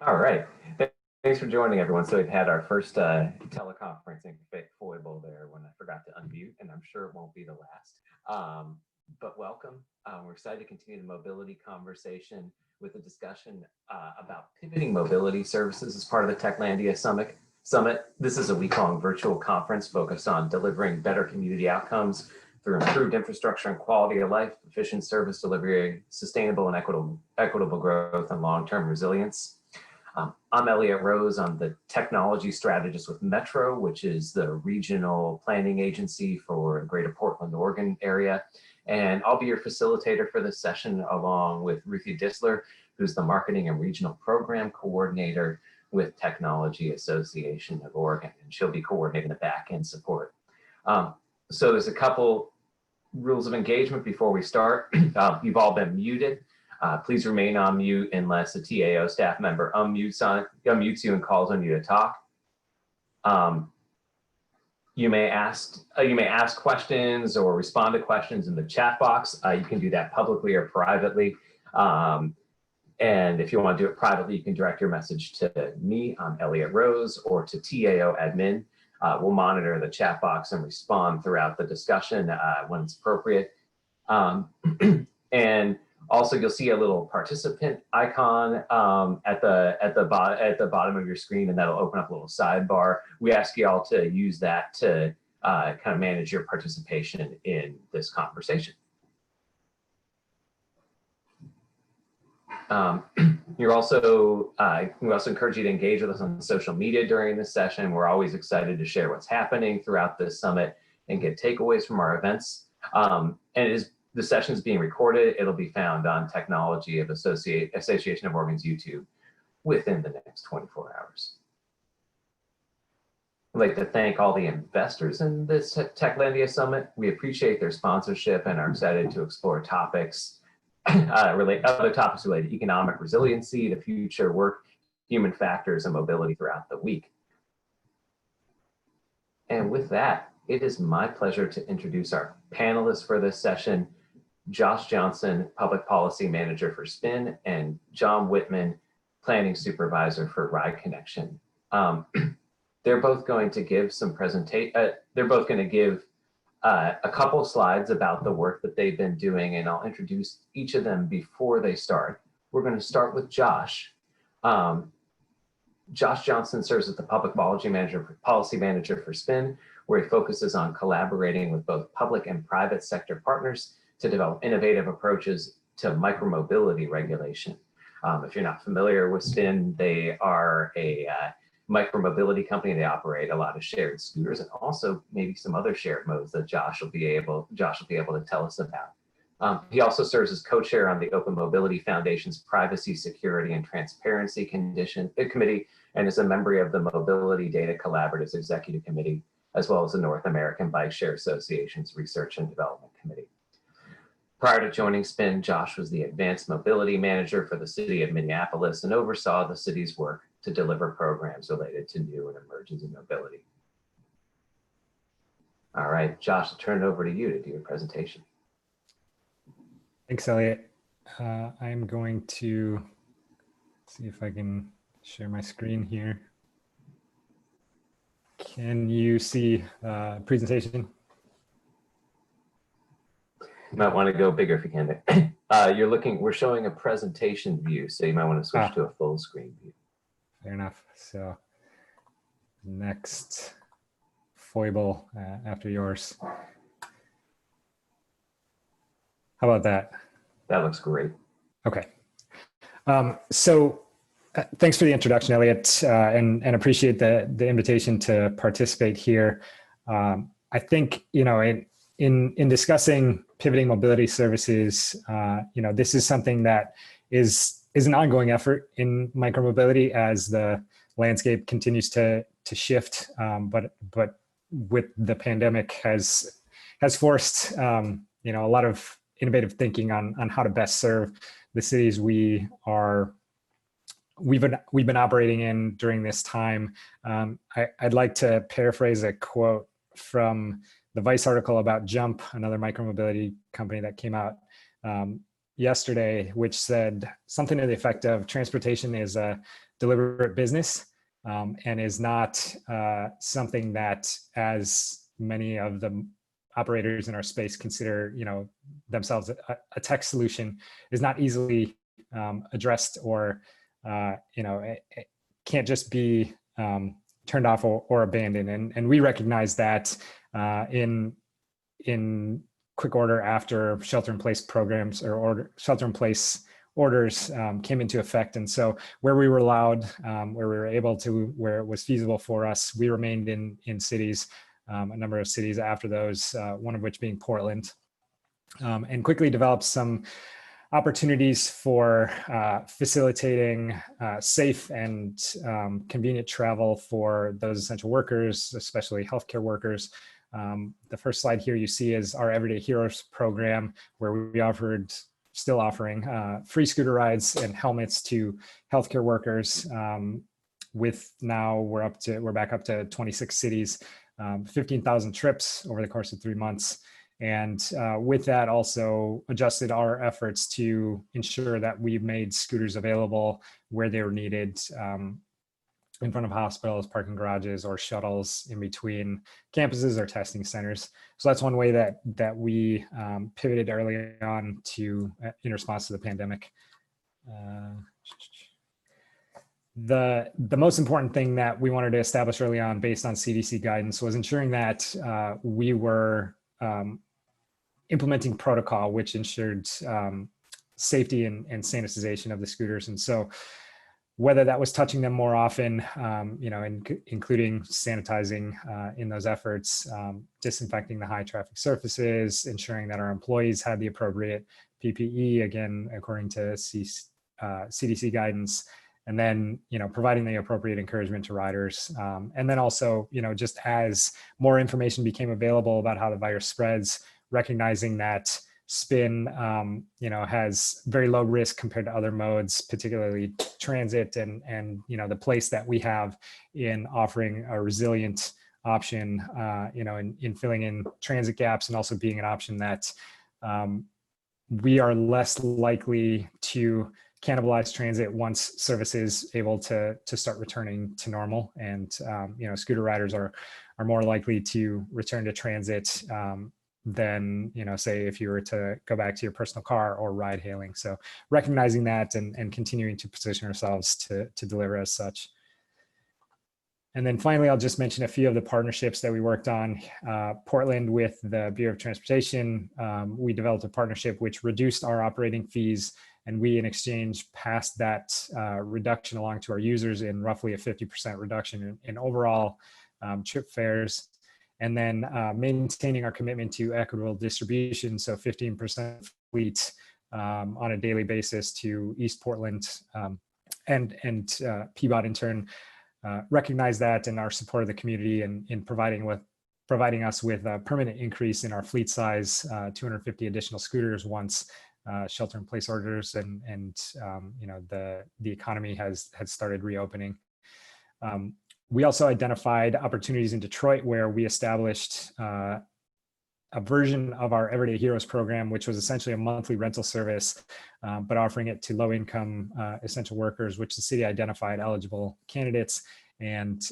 All right. Thanks for joining, everyone. So we've had our first teleconferencing foible there when I forgot to unmute, and I'm sure it won't be the last. But welcome. We're excited to continue the mobility conversation with a discussion about pivoting mobility services as part of the Techlandia Summit. This is a week-long virtual conference focused on delivering better community outcomes through improved infrastructure and quality of life, efficient service delivery, sustainable and equitable growth, and long-term resilience. I'm Eliot Rose. I'm the technology strategist with Metro, which is the regional planning agency for the Greater Portland, Oregon area. And I'll be your facilitator for this session along with Ruthie Disler, who's the marketing and regional program coordinator with Technology Association of Oregon. And she'll be coordinating the back-end support. So there's a couple rules of engagement before we start. You've all been muted. Please remain on mute unless a TAO staff member unmutes you and calls on you to talk. You may ask questions or respond to questions in the chat box. You can do that publicly or privately. And if you want to do it privately, you can direct your message to me, I'm Eliot Rose, or to TAO admin. We'll monitor the chat box and respond throughout the discussion when it's appropriate. And also, you'll see a little participant icon at the bottom of your screen, and that'll open up a little sidebar. We ask you all to use that to kind of manage your participation in this conversation. We also encourage you to engage with us on social media during this session. We're always excited to share what's happening throughout this summit and get takeaways from our events. The session is being recorded. It'll be found on Technology of Association of Oregon's YouTube within the next 24 hours. I'd like to thank all the investors in this Techlandia Summit. We appreciate their sponsorship and are excited to explore topics, other topics related to economic resiliency, the future work, human factors, and mobility throughout the week. And with that, it is my pleasure to introduce our panelists for this session, Josh Johnson, Public Policy Manager for SPIN, and John Whitman, Planning Supervisor for Ride Connection. They're both going to give some they're both going to give a couple slides about the work that they've been doing, and I'll introduce each of them before they start. We're going to start with Josh. Josh Johnson serves as the Public Policy Manager for SPIN, where he focuses on collaborating with both public and private sector partners to develop innovative approaches to micromobility regulation. If you're not familiar with SPIN, they are a micromobility company. They operate a lot of shared scooters and also maybe some other shared modes that Josh will be able to tell us about. He also serves as co-chair on the Open Mobility Foundation's Privacy, Security, and Transparency Committee, and is a member of the Mobility Data Collaborative's Executive Committee, as well as the North American Bike Share Association's Research and Development Committee. Prior to joining SPIN, Josh was the Advanced Mobility Manager for the city of Minneapolis and oversaw the city's work to deliver programs related to new and emerging mobility. All right, Josh, I'll turn it over to you to do your presentation. Thanks, Eliot. I'm going to see if I can share my screen here. Can you see presentation? You might want to go bigger if you can. We're showing a presentation view, so you might want to switch to a full screen view. Fair enough. So next foible after yours. How about that? That looks great. Okay. Thanks for the introduction, Eliot, and appreciate the invitation to participate here. I think, in discussing pivoting mobility services, this is something that is an ongoing effort in micromobility as the landscape continues to shift, but with the pandemic has forced a lot of innovative thinking on how to best serve the cities we've been operating in during this time. I'd like to paraphrase a quote from the Vice article about Jump, another micromobility company that came out yesterday, which said something to the effect of transportation is a deliberate business, and is not something that, as many of the operators in our space consider, themselves a tech solution, is not easily addressed, or it can't just be turned off or abandoned. And we recognize that in quick order after shelter-in-place programs or shelter-in-place orders came into effect. And so where we were allowed, where we were able to, where it was feasible for us, we remained in cities, a number of cities after those, one of which being Portland, and quickly developed some opportunities for facilitating safe and convenient travel for those essential workers, especially healthcare workers. The first slide here you see is our Everyday Heroes program, where we still offering free scooter rides and helmets to healthcare workers. With now we're back up to 26 cities, 15,000 trips over the course of 3 months. And with that, also adjusted our efforts to ensure that we made scooters available where they were needed, in front of hospitals, parking garages, or shuttles in between campuses or testing centers. So that's one way that we pivoted early on in response to the pandemic. The most important thing that we wanted to establish early on, based on CDC guidance, was ensuring that we were implementing protocol which ensured safety and sanitization of the scooters. And so whether that was touching them more often, including sanitizing in those efforts, disinfecting the high traffic surfaces, ensuring that our employees had the appropriate PPE, again, according to CDC guidance, and then, providing the appropriate encouragement to riders. And then also, just as more information became available about how the virus spreads, recognizing that spin, has very low risk compared to other modes, particularly transit, and the place that we have in offering a resilient option, in filling in transit gaps, and also being an option that we are less likely to cannibalize transit once services able to start returning to normal. And scooter riders are more likely to return to transit than, say, if you were to go back to your personal car or ride hailing. So recognizing that and continuing to position ourselves to deliver as such. And then finally, I'll just mention a few of the partnerships that we worked on. Portland, with the Bureau of Transportation, we developed a partnership which reduced our operating fees, and we in exchange passed that reduction along to our users in roughly a 50% reduction in overall trip fares. And then maintaining our commitment to equitable distribution, so 15% fleet on a daily basis to East Portland, and PBOT in turn recognize that, and our support of the community in providing us with a permanent increase in our fleet size, 250 additional scooters once shelter-in-place orders and the economy has started reopening. We also identified opportunities in Detroit, where we established a version of our Everyday Heroes program, which was essentially a monthly rental service, but offering it to low-income essential workers, which the city identified eligible candidates, and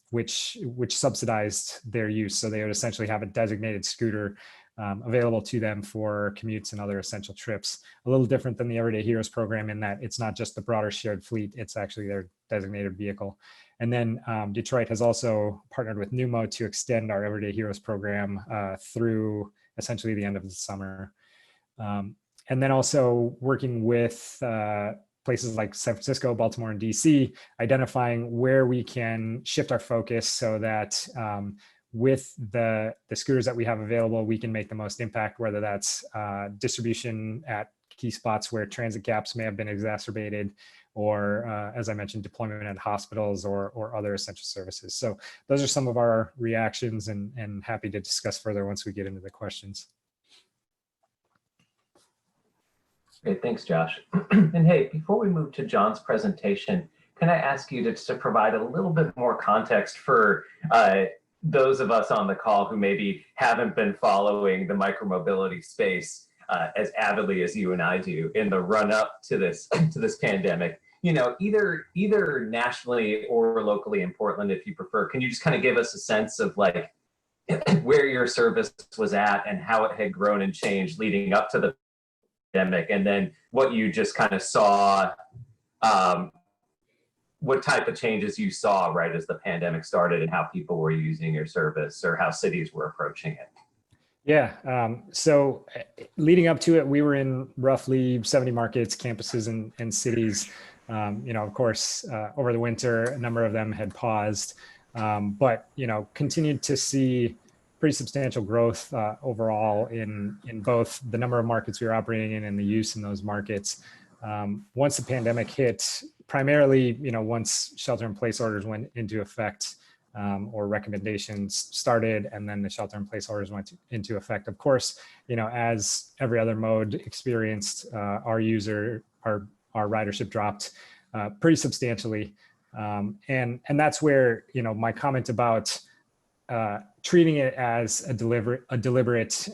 which subsidized their use. So they would essentially have a designated scooter available to them for commutes and other essential trips. A little different than the Everyday Heroes program in that it's not just the broader shared fleet, it's actually their designated vehicle. And then Detroit has also partnered with Numo to extend our Everyday Heroes program through essentially the end of the summer. And then also working with places like San Francisco, Baltimore, and DC, identifying where we can shift our focus so that with the scooters that we have available, we can make the most impact, whether that's distribution at key spots where transit gaps may have been exacerbated, or as I mentioned, deployment at hospitals or other essential services. So those are some of our reactions, and happy to discuss further once we get into the questions. Great, thanks, Josh. And hey, before we move to John's presentation, can I ask you to provide a little bit more context for those of us on the call who maybe haven't been following the micromobility space as avidly as you and I do in the run up to this pandemic? either nationally or locally in Portland, if you prefer, can you just kind of give us a sense of like where your service was at and how it had grown and changed leading up to the pandemic, and then what you just kind of saw, what type of changes you saw right as the pandemic started and how people were using your service or how cities were approaching it? Yeah. So leading up to it, we were in roughly 70 markets, campuses, and cities. Of course, over the winter, a number of them had paused, but continued to see pretty substantial growth overall in both the number of markets we were operating in and the use in those markets. Once the pandemic hit, primarily, once shelter-in-place orders went into effect, or recommendations started, and then the shelter-in-place orders went into effect. Of course, as every other mode experienced, our ridership dropped pretty substantially, and that's where my comment about treating it as a deliberate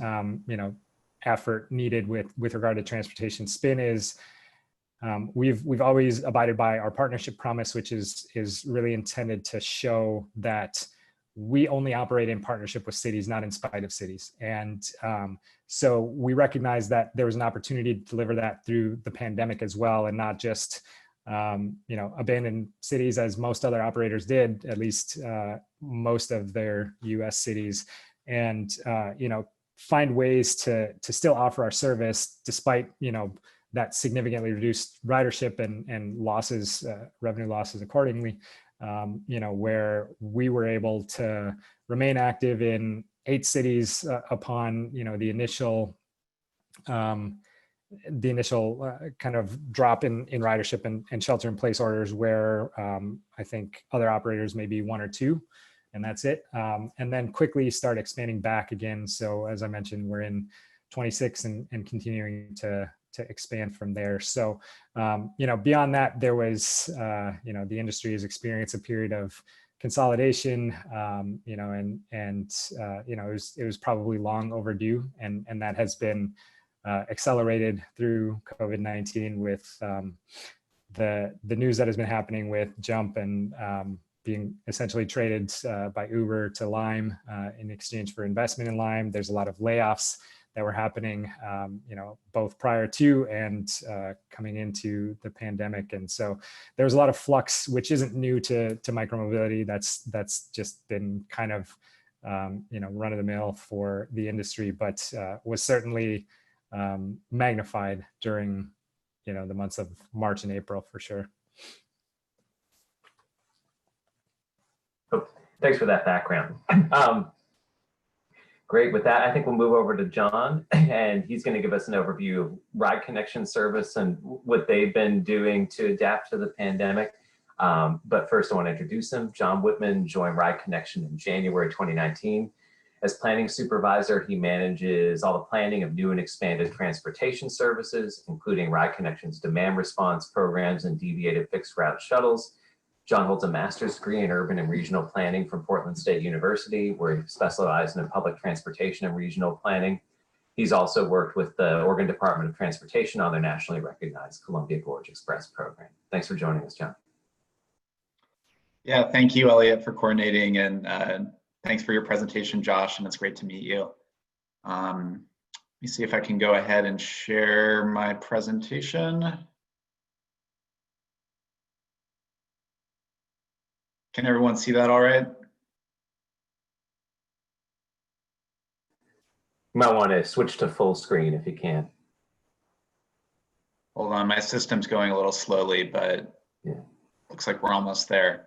effort needed with regard to transportation spin is. We've always abided by our partnership promise, which is really intended to show that we only operate in partnership with cities, not in spite of cities. And so we recognize that there was an opportunity to deliver that through the pandemic as well, and not just abandon cities as most other operators did, at least most of their US cities, and find ways to still offer our service despite that significantly reduced ridership and losses, revenue losses accordingly, where we were able to remain active in 8 cities upon the initial kind of drop in ridership and shelter-in-place orders, where I think other operators maybe 1 or 2, and that's it. And then quickly start expanding back again. So as I mentioned, we're in 26 and continuing to expand from there. So, beyond that, there was, the industry has experienced a period of consolidation, it was probably long overdue, and that has been accelerated through COVID-19 with the news that has been happening with Jump and being essentially traded by Uber to Lime in exchange for investment in Lime. There's a lot of layoffs that were happening, both prior to and coming into the pandemic. And so there was a lot of flux, which isn't new to micromobility. That's just been kind of, run of the mill for the industry, but was certainly magnified during, the months of March and April for sure. Thanks for that background. Great. With that, I think we'll move over to John, and he's going to give us an overview of Ride Connection service and what they've been doing to adapt to the pandemic. But first, I want to introduce him. John Whitman joined Ride Connection in January 2019. As planning supervisor, he manages all the planning of new and expanded transportation services, including Ride Connection's demand response programs and deviated fixed route shuttles. John holds a master's degree in urban and regional planning from Portland State University, where he specialized in public transportation and regional planning. He's also worked with the Oregon Department of Transportation on their nationally recognized Columbia Gorge Express program. Thanks for joining us, John. Yeah, thank you, Eliot, for coordinating, and thanks for your presentation, Josh, and it's great to meet you. Let me see if I can go ahead and share my presentation. Can everyone see that all right? You might want to switch to full screen if you can. Hold on, my system's going a little slowly, but yeah, looks like we're almost there.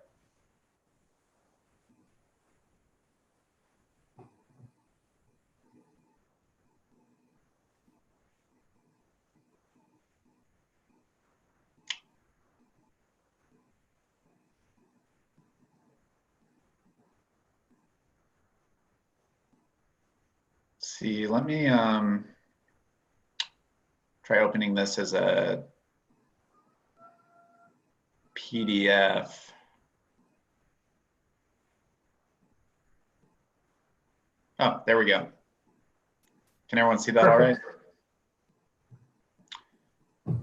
See, let me try opening this as a PDF. Oh, there we go. Can everyone see that all right?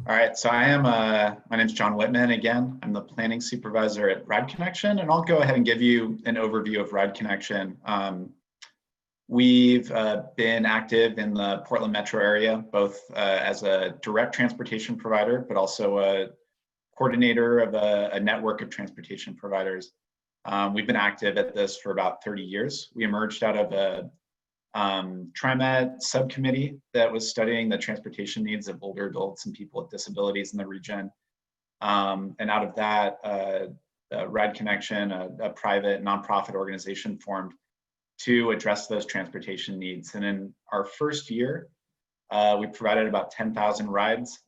All right, so my name's John Whitman again. I'm the planning supervisor at Ride Connection, and I'll go ahead and give you an overview of Ride Connection. We've been active in the Portland metro area, both as a direct transportation provider, but also a coordinator of a network of transportation providers. We've been active at this for about 30 years. We emerged out of a TriMet subcommittee that was studying the transportation needs of older adults and people with disabilities in the region. And out of that, Ride Connection, a private nonprofit organization, formed to address those transportation needs. And in our first year, we provided about 10,000 rides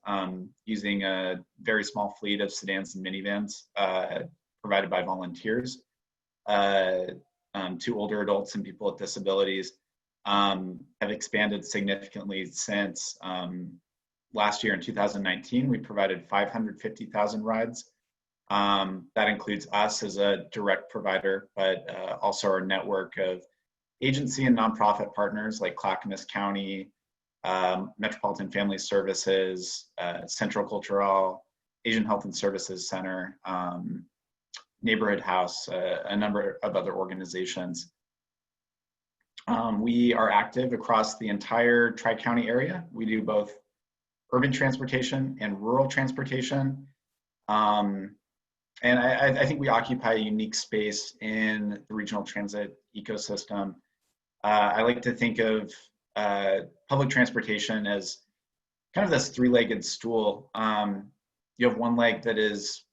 using a very small fleet of sedans and minivans provided by volunteers to older adults and people with disabilities. Have expanded significantly since last year in 2019. We provided 550,000 rides. That includes us as a direct provider, but also our network of agency and nonprofit partners like Clackamas County, Metropolitan Family Services, Central Cultural, Asian Health and Services Center, Neighborhood House, a number of other organizations. We are active across the entire Tri-County area. We do both urban transportation and rural transportation. And I think we occupy a unique space in the regional transit ecosystem. I like to think of public transportation as kind of this three-legged stool. You have one leg that is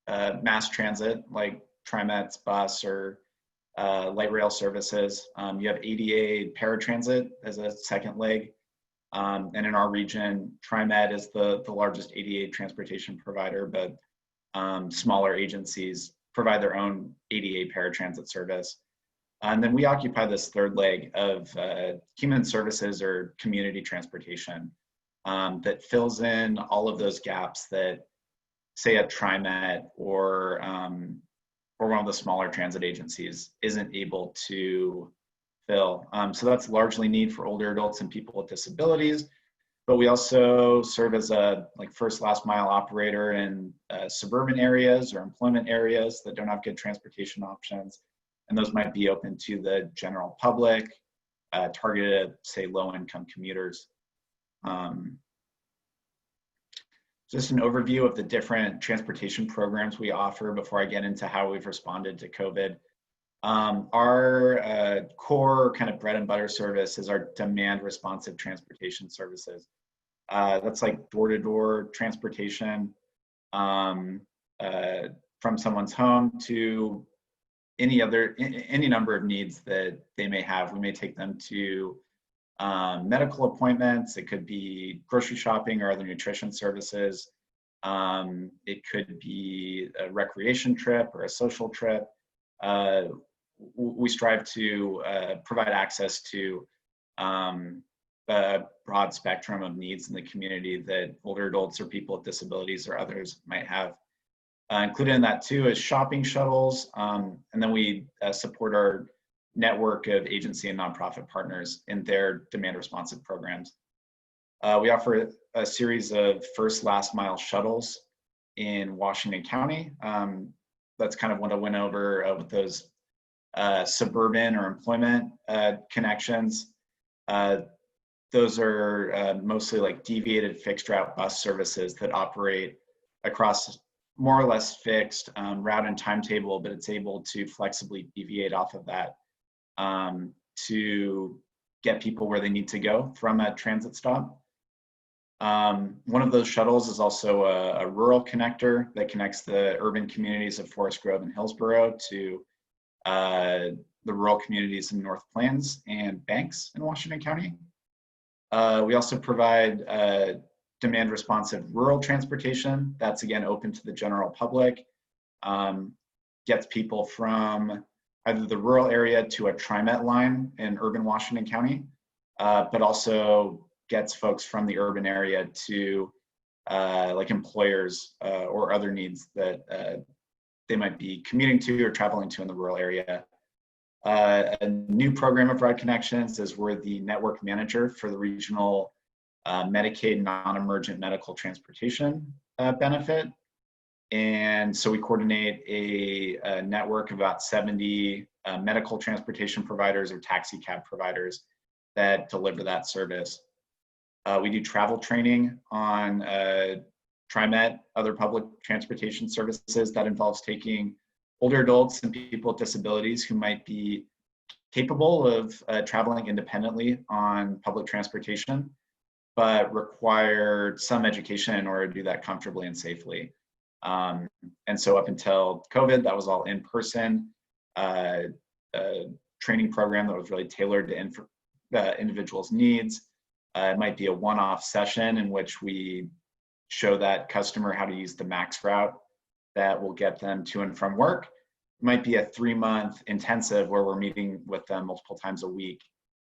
mass transit, like TriMet's bus or light rail services. You have ADA paratransit as a second leg. And in our region, TriMet is the largest ADA transportation provider, but smaller agencies provide their own ADA paratransit service. And then we occupy this third leg of human services or community transportation that fills in all of those gaps that, say, a TriMet or one of the smaller transit agencies isn't able to fill. So that's largely need for older adults and people with disabilities, but we also serve as a first last mile operator in suburban areas or employment areas that don't have good transportation options. And those might be open to the general public, targeted at, say, low income commuters. Just an overview of the different transportation programs we offer before I get into how we've responded to COVID. Our core kind of bread and butter service is our demand responsive transportation services. That's like door-to-door transportation from someone's home to any number of needs that they may have. We may take them to medical appointments. It could be grocery shopping or other nutrition services. It could be a recreation trip or a social trip. We strive to provide access to a broad spectrum of needs in the community that older adults or people with disabilities or others might have. Included in that too is shopping shuttles, and then we support our network of agency and nonprofit partners in their demand responsive programs. We offer a series of first last mile shuttles in Washington County. That's kind of what I went over with those suburban or employment connections. Those are mostly like deviated fixed route bus services that operate across more or less fixed route and timetable, but it's able to flexibly deviate off of that to get people where they need to go from a transit stop. One of those shuttles is also a rural connector that connects the urban communities of Forest Grove and Hillsborough to the rural communities in North Plains and Banks in Washington County. We also provide demand responsive rural transportation. That's again open to the general public, gets people from either the rural area to a TriMet line in urban Washington County, but also gets folks from the urban area to like employers or other needs that they might be commuting to or traveling to in the rural area. A new program of Ride Connections is we're the network manager for the regional Medicaid non-emergent medical transportation benefit. And so we coordinate a network of about 70 medical transportation providers or taxi cab providers that deliver that service. We do travel training on TriMet, other public transportation services that involves taking older adults and people with disabilities who might be capable of traveling independently on public transportation, but require some education in order to do that comfortably and safely. And so up until COVID, that was all in person, training program that was really tailored to individuals' needs. It might be a one-off session in which we show that customer how to use the max route that will get them to and from work. It might be a 3-month intensive where we're meeting with them multiple times a week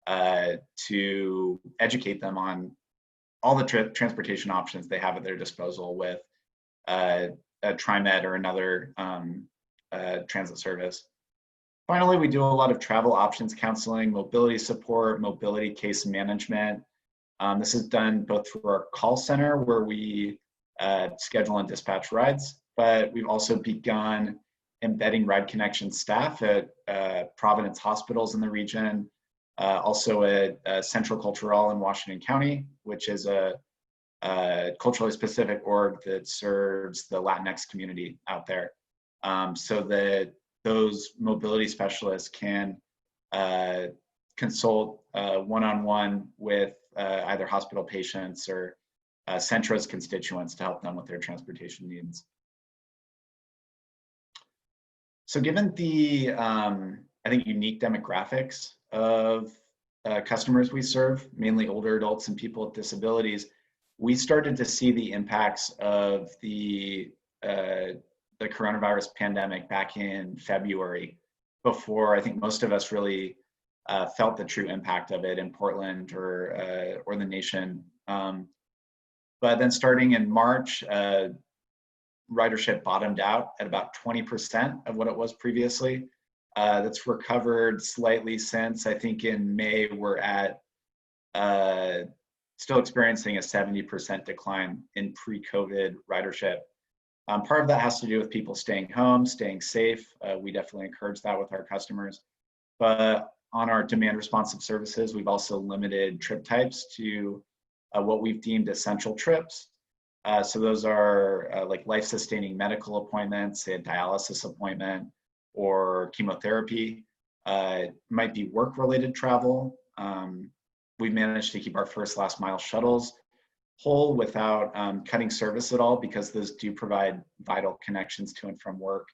to educate them on all the transportation options they have at their disposal with a TriMet or another transit service. Finally, we do a lot of travel options counseling, mobility support, mobility case management. This is done both through our call center where we schedule and dispatch rides, but we've also begun embedding Ride Connection staff at Providence hospitals in the region, also at Central Cultural in Washington County, which is a culturally specific org that serves the Latinx community out there, so that those mobility specialists can consult one-on-one with either hospital patients or Centra's constituents to help them with their transportation needs. So given the, I think, unique demographics of customers we serve, mainly older adults and people with disabilities, we started to see the impacts of the coronavirus pandemic back in February, before I think most of us really felt the true impact of it in Portland or the nation. But then starting in March, ridership bottomed out at about 20% of what it was previously. That's recovered slightly since. I think in May we're at still experiencing a 70% decline in pre-COVID ridership. Part of that has to do with people staying home, staying safe. We definitely encourage that with our customers. But on our demand responsive services, we've also limited trip types to what we've deemed essential trips. So those are like life-sustaining medical appointments, say a dialysis appointment or chemotherapy. It might be work-related travel. We've managed to keep our first last mile shuttles whole without cutting service at all, because those do provide vital connections to and from work.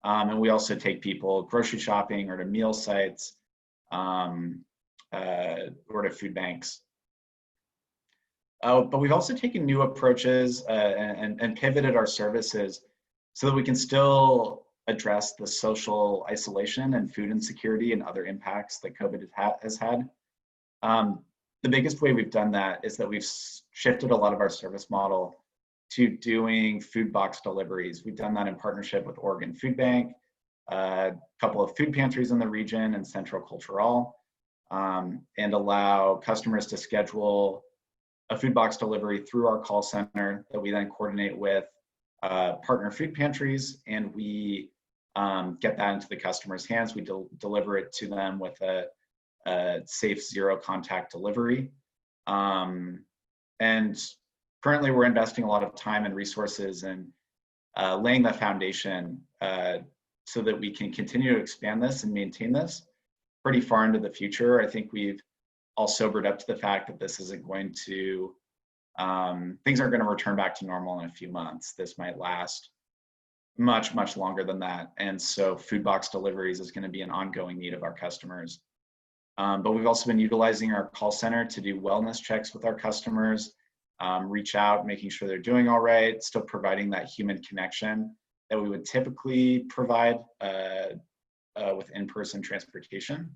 And we also take people grocery shopping or to meal sites or to food banks. But we've also taken new approaches and pivoted our services so that we can still address the social isolation and food insecurity and other impacts that COVID has had. The biggest way we've done that is that we've shifted a lot of our service model to doing food box deliveries. We've done that in partnership with Oregon Food Bank, a couple of food pantries in the region, and Central Cultural, and allow customers to schedule a food box delivery through our call center that we then coordinate with partner food pantries, and we get that into the customer's hands. We deliver it to them with a safe zero contact delivery. And currently we're investing a lot of time and resources in laying the foundation so that we can continue to expand this and maintain this pretty far into the future. I think we've all sobered up to the fact that this isn't going to, things aren't going to return back to normal in a few months. This might last much, much longer than that. And so food box deliveries is going to be an ongoing need of our customers. But we've also been utilizing our call center to do wellness checks with our customers, reach out, making sure they're doing all right, still providing that human connection that we would typically provide with in-person transportation.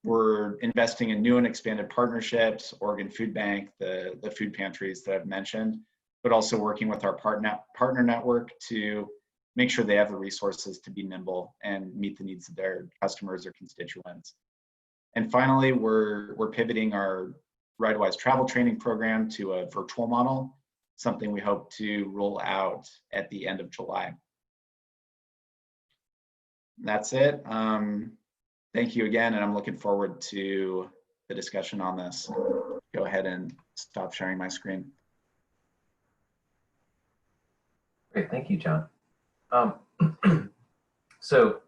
We're investing in new and expanded partnerships, Oregon Food Bank, the food pantries that I've mentioned, but also working with our partner network to make sure they have the resources to be nimble and meet the needs of their customers or constituents. And finally, we're pivoting our RideWise travel training program to a virtual model, something we hope to roll out at the end of July. That's it. Thank you again, and I'm looking forward to the discussion on this. Go ahead and stop sharing my screen. Great, thank you, John. So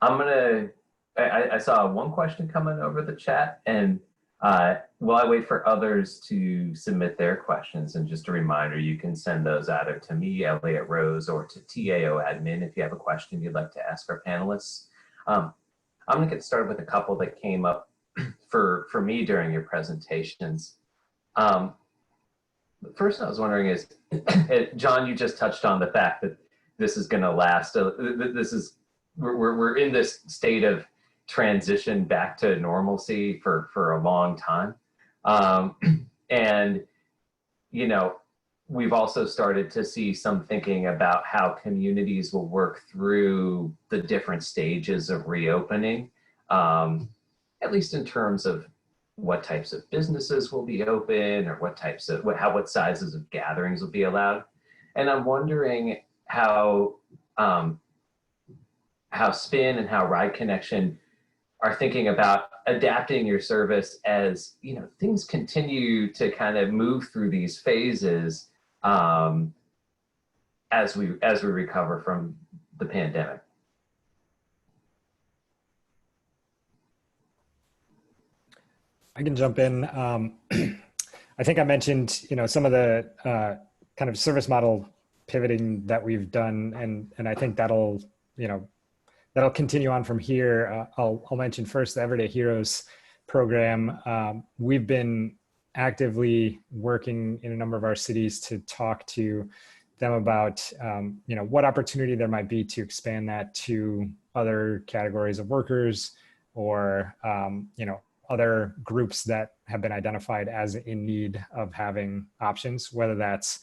I saw one question coming over the chat, and while I wait for others to submit their questions, and just a reminder, you can send those either to me, Eliot Rose, or to TAO admin if you have a question you'd like to ask our panelists. I'm gonna get started with a couple that came up for me during your presentations. The first I was wondering is, John, you just touched on the fact that this is gonna last, we're in this state of transition back to normalcy for a long time. And, you know, we've also started to see some thinking about how communities will work through the different stages of reopening, at least in terms of what types of businesses will be open, or what sizes of gatherings will be allowed. And I'm wondering how Spin and how Ride Connection are thinking about adapting your service as, you know, things continue to kind of move through these phases as we recover from the pandemic. I can jump in. I think I mentioned, you know, some of the kind of service model pivoting that we've done, and I think that'll, you know, that'll continue on from here. I'll mention first the Everyday Heroes program. We've been actively working in a number of our cities to talk to them about, you know, what opportunity there might be to expand that to other categories of workers, or, you know, other groups that have been identified as in need of having options, whether that's,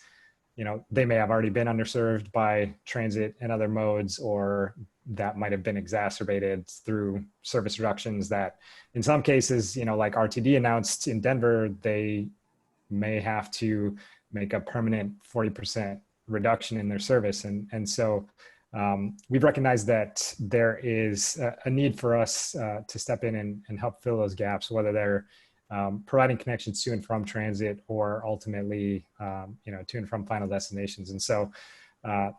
you know, they may have already been underserved by transit and other modes, or that might have been exacerbated through service reductions that in some cases, you know, like RTD announced in Denver, they may have to make a permanent 40% reduction in their service. And so we've recognized that there is a need for us to step in and help fill those gaps, whether they're providing connections to and from transit, or ultimately, you know, to and from final destinations. And so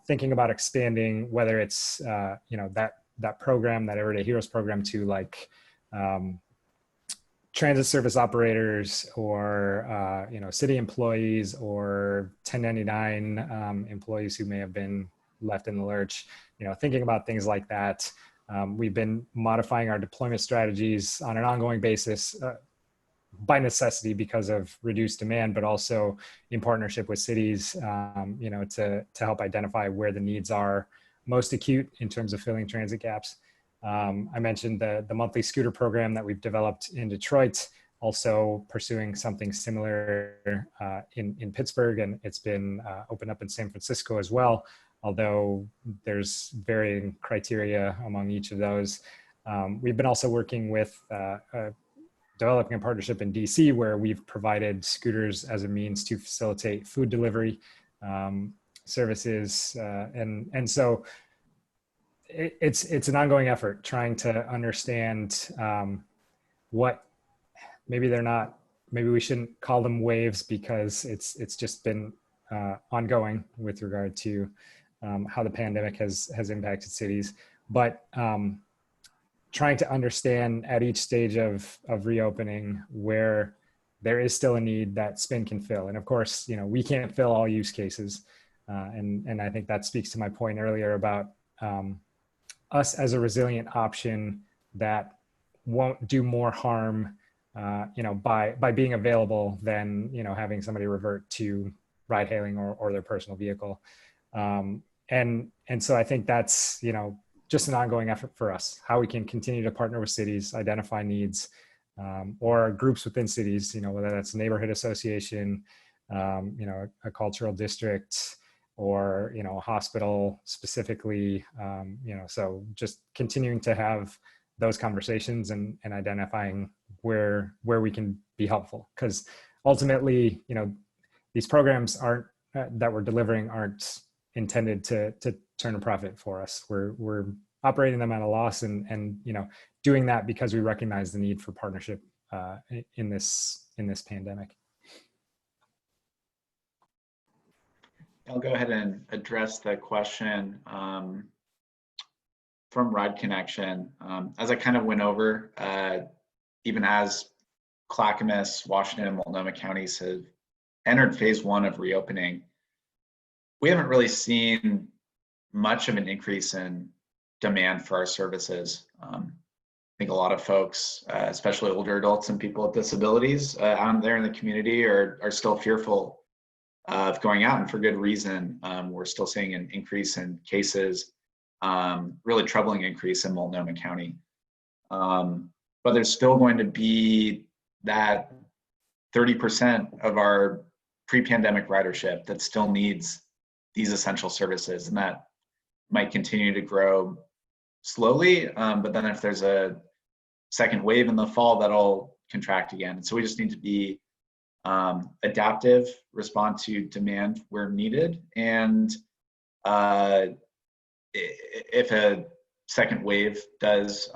thinking about expanding, whether it's, you know, that program, that Everyday Heroes program, to like transit service operators, or, you know, city employees, or 1099 employees who may have been left in the lurch, you know, thinking about things like that. We've been modifying our deployment strategies on an ongoing basis, by necessity because of reduced demand, but also in partnership with cities, you know, to help identify where the needs are most acute in terms of filling transit gaps. I mentioned the monthly scooter program that we've developed in Detroit, also pursuing something similar in Pittsburgh, and it's been opened up in San Francisco as well, although there's varying criteria among each of those. We've been also working with developing a partnership in DC, where we've provided scooters as a means to facilitate food delivery services. And so it's an ongoing effort trying to understand what, maybe they're not, maybe we shouldn't call them waves, because it's just been ongoing with regard to how the pandemic has impacted cities. But trying to understand at each stage of reopening where there is still a need that Spin can fill. And of course, you know, we can't fill all use cases. And I think that speaks to my point earlier about us as a resilient option that won't do more harm, you know, by being available than, you know, having somebody revert to ride hailing or their personal vehicle. And so I think that's, you know, just an ongoing effort for us, how we can continue to partner with cities, identify needs, or groups within cities, you know, whether that's a neighborhood association, you know, a cultural district, or, you know, a hospital specifically, you know, so just continuing to have those conversations and identifying where we can be helpful. Because ultimately, these programs aren't that we're delivering aren't intended to turn a profit for us. We're operating them at a loss, and doing that because we recognize the need for partnership in this pandemic. I'll go ahead and address the question from Ride Connection. As I kind of went over, even as Clackamas, Washington, and Multnomah counties have entered phase 1 of reopening, we haven't really seen much of an increase in demand for our services. I think a lot of folks, especially older adults and people with disabilities out there in the community are still fearful of going out, and for good reason. We're still seeing an increase in cases, really troubling increase in Multnomah County. But there's still going to be that 30% of our pre-pandemic ridership that still needs these essential services, and that might continue to grow slowly. But then if there's a second wave in the fall, that'll contract again. And so we just need to be adaptive, respond to demand where needed, and if a second wave does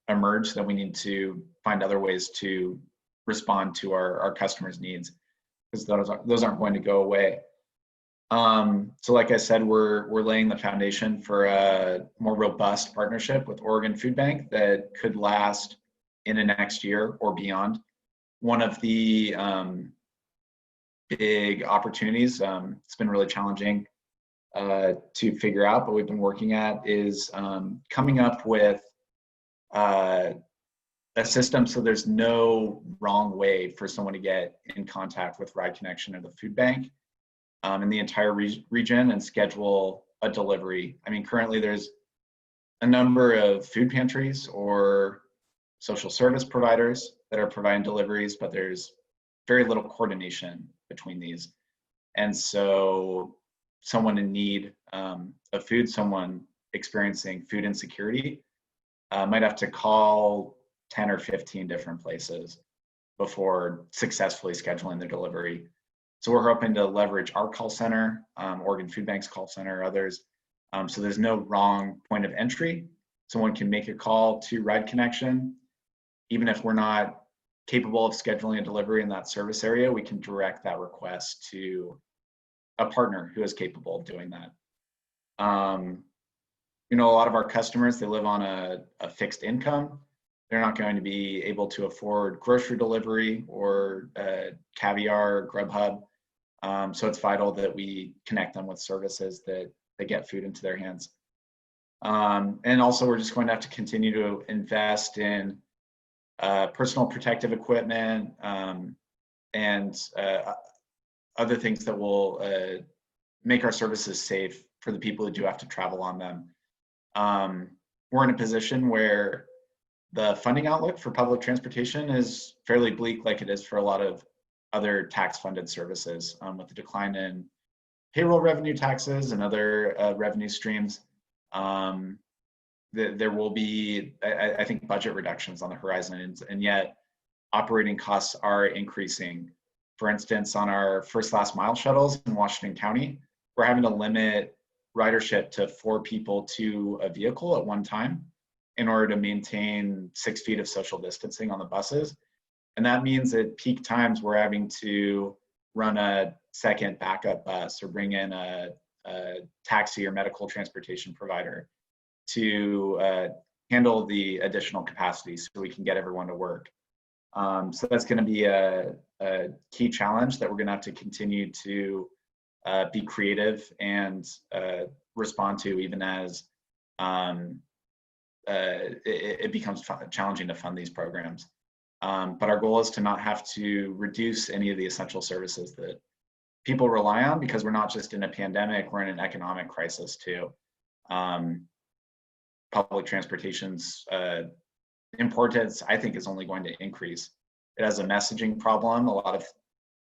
emerge, then we need to find other ways to respond to our customers' needs, because those aren't going to go away. So like I said, we're laying the foundation for a more robust partnership with Oregon Food Bank that could last in the next year or beyond. One of the big opportunities, it's been really challenging to figure out, but we've been working at, is coming up with a system so there's no wrong way for someone to get in contact with Ride Connection or the food bank in the entire region and schedule a delivery. I mean, currently there's a number of food pantries or social service providers that are providing deliveries, but there's very little coordination between these. And so someone in need of food, someone experiencing food insecurity, might have to call 10 or 15 different places before successfully scheduling the delivery. So we're hoping to leverage our call center, Oregon Food Bank's call center, others. So there's no wrong point of entry. Someone can make a call to Ride Connection. Even if we're not capable of scheduling a delivery in that service area, we can direct that request to a partner who is capable of doing that. A lot of our customers, they live on a fixed income. They're not going to be able to afford grocery delivery or Caviar or Grubhub. So it's vital that we connect them with services that get food into their hands. And also, we're just going to have to continue to invest in personal protective equipment and other things that will make our services safe for the people who do have to travel on them. We're in a position where the funding outlook for public transportation is fairly bleak, like it is for a lot of other tax-funded services, with the decline in payroll revenue taxes and other revenue streams. There will be, I think, budget reductions on the horizon, and yet operating costs are increasing. For instance, on our first last mile shuttles in Washington County, we're having to limit ridership to 4 people to a vehicle at one time in order to maintain 6 feet of social distancing on the buses. And that means at peak times, we're having to run a second backup bus or bring in a taxi or medical transportation provider to handle the additional capacity so we can get everyone to work. So that's going to be a key challenge that we're going to have to continue to be creative and respond to, even as it becomes challenging to fund these programs. But our goal is to not have to reduce any of the essential services that people rely on, because we're not just in a pandemic, we're in an economic crisis too. Public transportation's importance, I think, is only going to increase. It has a messaging problem. A lot of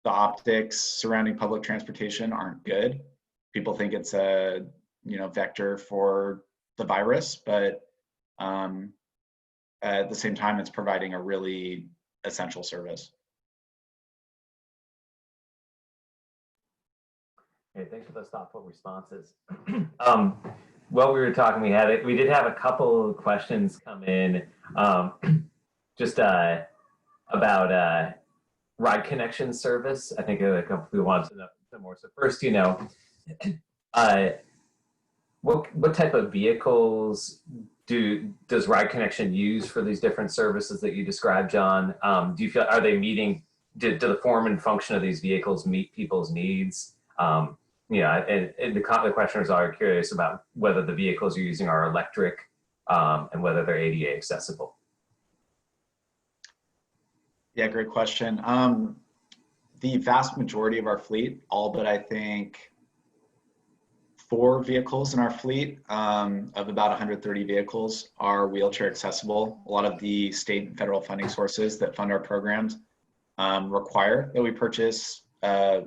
the optics surrounding public transportation aren't good. People think it's a vector for the virus, but at the same time, it's providing a really essential service. Okay, thanks for those thoughtful responses. While we were talking, we did have a couple of questions come in, just about ride connection service. I think we wanted to know more. So first, what type of vehicles does ride connection use for these different services that you described, John? Do you feel, are they meeting? Do the form and function of these vehicles meet people's needs? And the questioners are curious about whether the vehicles you're using are electric and whether they're ADA accessible. Yeah, great question. The vast majority of our fleet, all but I think 4 vehicles in our fleet of about 130 vehicles are wheelchair accessible. A lot of the state and federal funding sources that fund our programs require that we purchase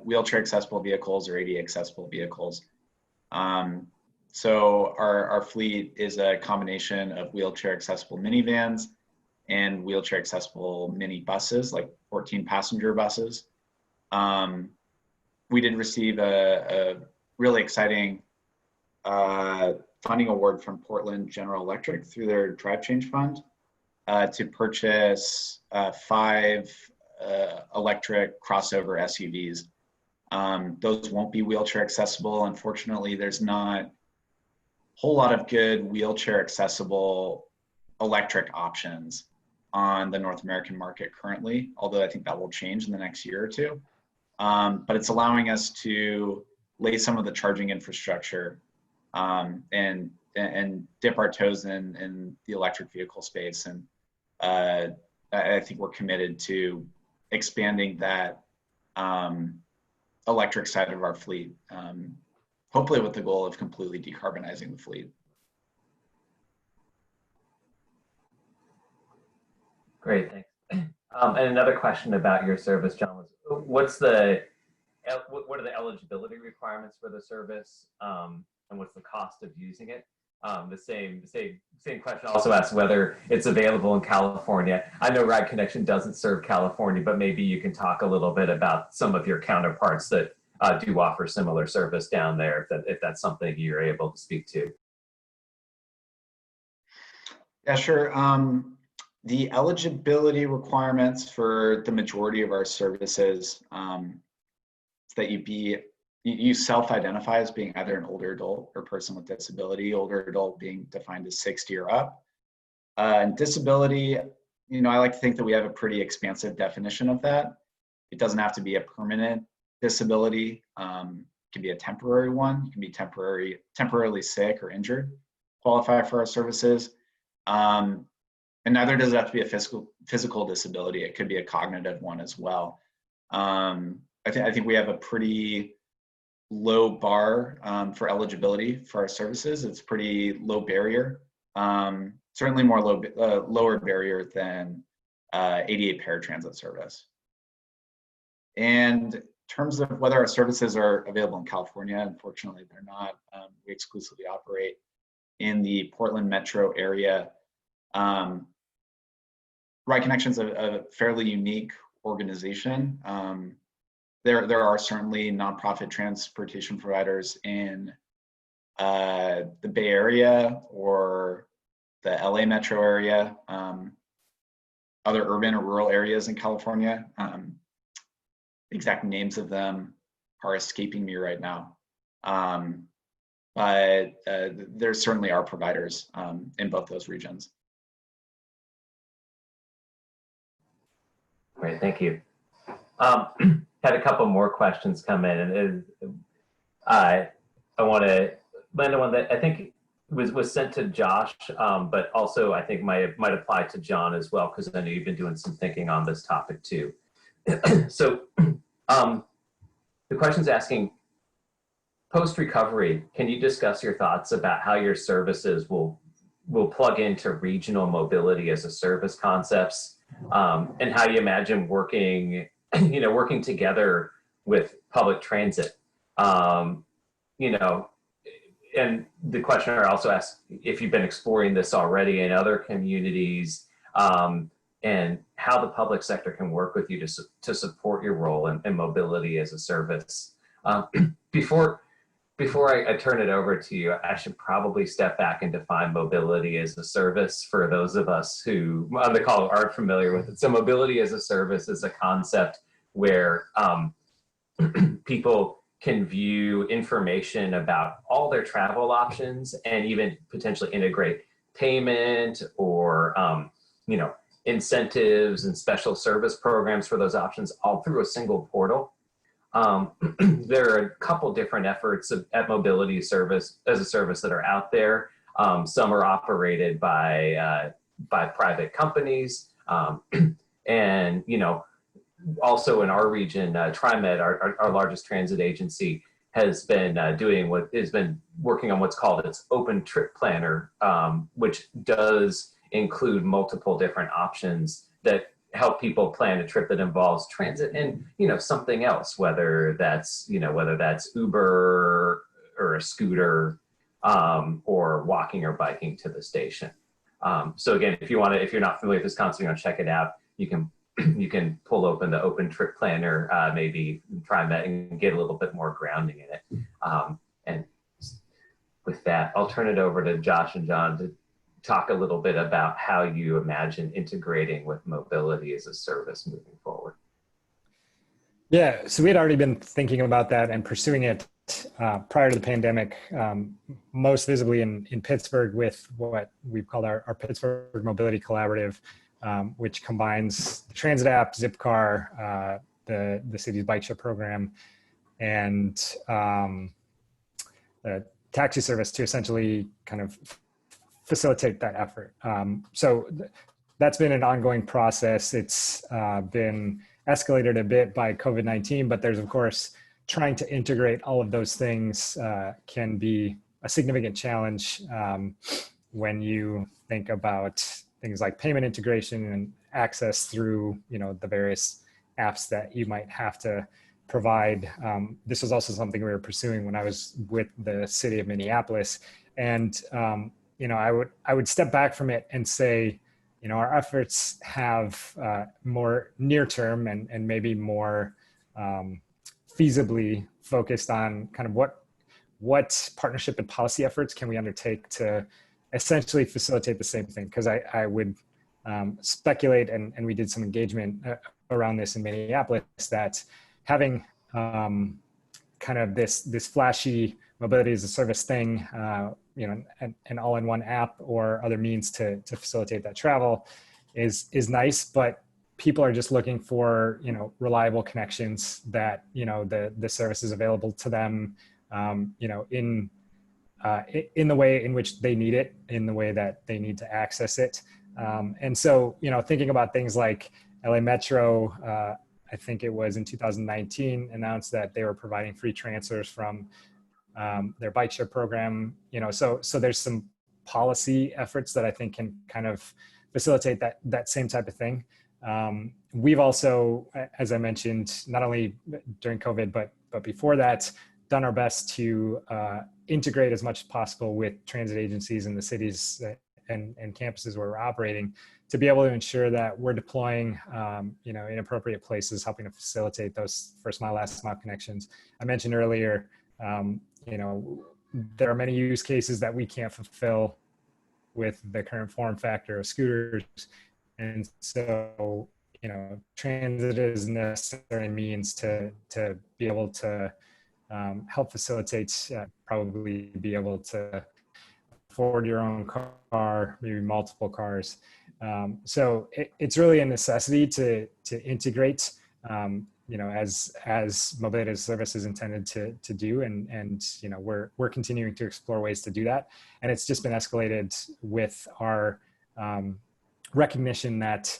wheelchair accessible vehicles or ADA accessible vehicles. So our fleet is a combination of wheelchair accessible minivans and wheelchair accessible mini buses, like 14 passenger buses. We did receive a really exciting funding award from Portland General Electric through their Drive Change Fund to purchase 5 electric crossover SUVs. Those won't be wheelchair accessible. Unfortunately, there's not a whole lot of good wheelchair accessible electric options on the North American market currently, although I think that will change in the next year or two. But it's allowing us to lay some of the charging infrastructure and dip our toes in the electric vehicle space. And I think we're committed to expanding that electric side of our fleet, hopefully with the goal of completely decarbonizing the fleet. Great, thanks. And another question about your service, John, was what are the eligibility requirements for the service, and what's the cost of using it? The same question also asks whether it's available in California. I know Ride Connection doesn't serve California, but maybe you can talk a little bit about some of your counterparts that do offer similar service down there, if that's something you're able to speak to. Yeah, sure. The eligibility requirements for the majority of our services is that you self-identify as being either an older adult or person with disability, older adult being defined as 60 or up. And disability, I like to think that we have a pretty expansive definition of that. It doesn't have to be a permanent disability. It can be a temporary one. You can be temporarily sick or injured, qualify for our services. And neither does it have to be a physical disability. It could be a cognitive one as well. I think we have a pretty low bar for eligibility for our services. It's pretty low barrier, certainly more lower barrier than ADA paratransit service. And in terms of whether our services are available in California, unfortunately they're not. We exclusively operate in the Portland metro area. Ride Connection's a fairly unique organization. There are certainly nonprofit transportation providers in the Bay Area or the LA metro area, other urban or rural areas in California. Exact names of them are escaping me right now. But there certainly are providers in both those regions. Great, thank you. Had a couple more questions come in, and I want to land on one that I think was sent to Josh, but also I think might apply to John as well, because I know you've been doing some thinking on this topic too. So the question's asking, post-recovery, can you discuss your thoughts about how your services will plug into regional mobility as a service concepts, and how you imagine working together with public transit? And the questioner also asked if you've been exploring this already in other communities, and how the public sector can work with you to support your role in mobility as a service. Before I turn it over to you, I should probably step back and define mobility as a service for those of us who on the call aren't familiar with it. So mobility as a service is a concept where people can view information about all their travel options and even potentially integrate payment or incentives and special service programs for those options all through a single portal. There are a couple different efforts at mobility service as a service that are out there. Some are operated by private companies, and also in our region, TriMet, our largest transit agency, has been working on what's called its open trip planner, which does include multiple different options that help people plan a trip that involves transit and something else, whether that's Uber or a scooter, or walking or biking to the station. So again, if you're not familiar with this concept, check it out. You can pull open the open trip planner, maybe try that and get a little bit more grounding in it. And with that, I'll turn it over to Josh and John to talk a little bit about how you imagine integrating with mobility as a service moving forward. Yeah, so we had already been thinking about that and pursuing it prior to the pandemic, most visibly in Pittsburgh with what we've called our Pittsburgh Mobility Collaborative, which combines the transit app, Zipcar, the city's bike share program, and the taxi service to essentially kind of facilitate that effort. So that's been an ongoing process. It's been escalated a bit by COVID-19, but there's of course trying to integrate all of those things can be a significant challenge when you think about things like payment integration and access through the various apps that you might have to provide. This was also something we were pursuing when I was with the city of Minneapolis, and I would step back from it and say, our efforts have more near term and maybe more feasibly focused on kind of what partnership and policy efforts can we undertake to essentially facilitate the same thing. Because I would speculate, and we did some engagement around this in Minneapolis, that having kind of this flashy mobility as a service thing, an all-in-one app or other means to facilitate that travel is nice, but people are just looking for reliable connections that the service is available to them in the way in which they need it, in the way that they need to access it. And so thinking about things like LA Metro, I think it was in 2019, announced that they were providing free transfers from their bike share program. So there's some policy efforts that I think can kind of facilitate that same type of thing. We've also, as I mentioned, not only during COVID, but before that, done our best to integrate as much as possible with transit agencies in the cities and campuses where we're operating, to be able to ensure that we're deploying in appropriate places, helping to facilitate those first mile, last mile connections. I mentioned earlier, there are many use cases that we can't fulfill with the current form factor of scooters. And so, transit is a necessary means to be able to help facilitate, probably be able to afford your own car, maybe multiple cars. So it's really a necessity to integrate, as mobility as a service is intended to do. And we're continuing to explore ways to do that. And it's just been escalated with our recognition that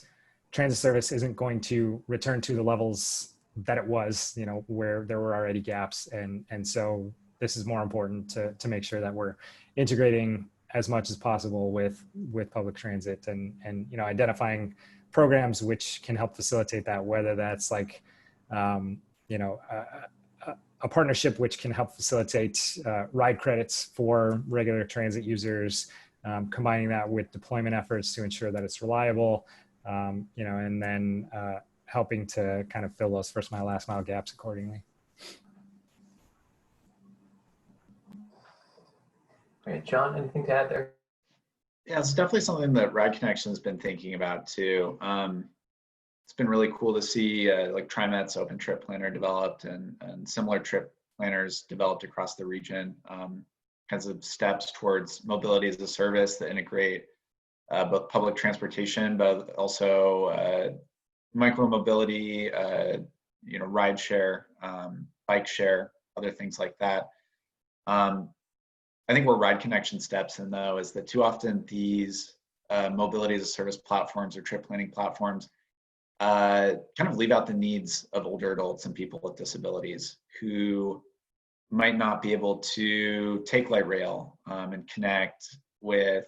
transit service isn't going to return to the levels that it was, where there were already gaps. And so this is more important to make sure that we're integrating as much as possible with public transit and identifying programs which can help facilitate that, whether that's like, a partnership which can help facilitate ride credits for regular transit users, combining that with deployment efforts to ensure that it's reliable, and then helping to kind of fill those first mile, last mile gaps accordingly. All right, John, anything to add there? Yeah, it's definitely something that Ride Connection has been thinking about too. It's been really cool to see like TriMet's Open Trip Planner developed and similar trip planners developed across the region. Kinds of steps towards mobility as a service that integrate both public transportation, but also micro mobility, ride share, bike share, other things like that. I think where Ride Connection steps in though is that too often these mobility as a service platforms or trip planning platforms kind of leave out the needs of older adults and people with disabilities who might not be able to take light rail and connect with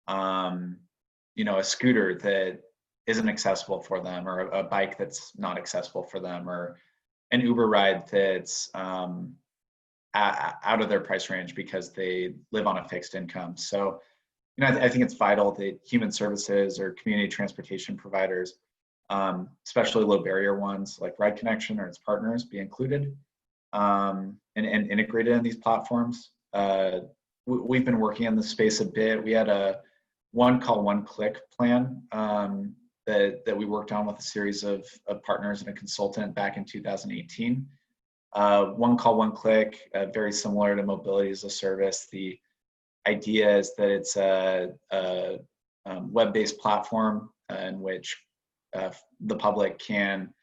a scooter that isn't accessible for them, or a bike that's not accessible for them, or an Uber ride that's out of their price range because they live on a fixed income. So, I think it's vital that human services or community transportation providers, especially low barrier ones like Ride Connection or its partners, be included and integrated in these platforms. We've been working in this space a bit. We had a one call, one click plan that we worked on with a series of partners and a consultant back in 2018. One call, one click, very similar to mobility as a service. The idea is that it's a web-based platform in which the public can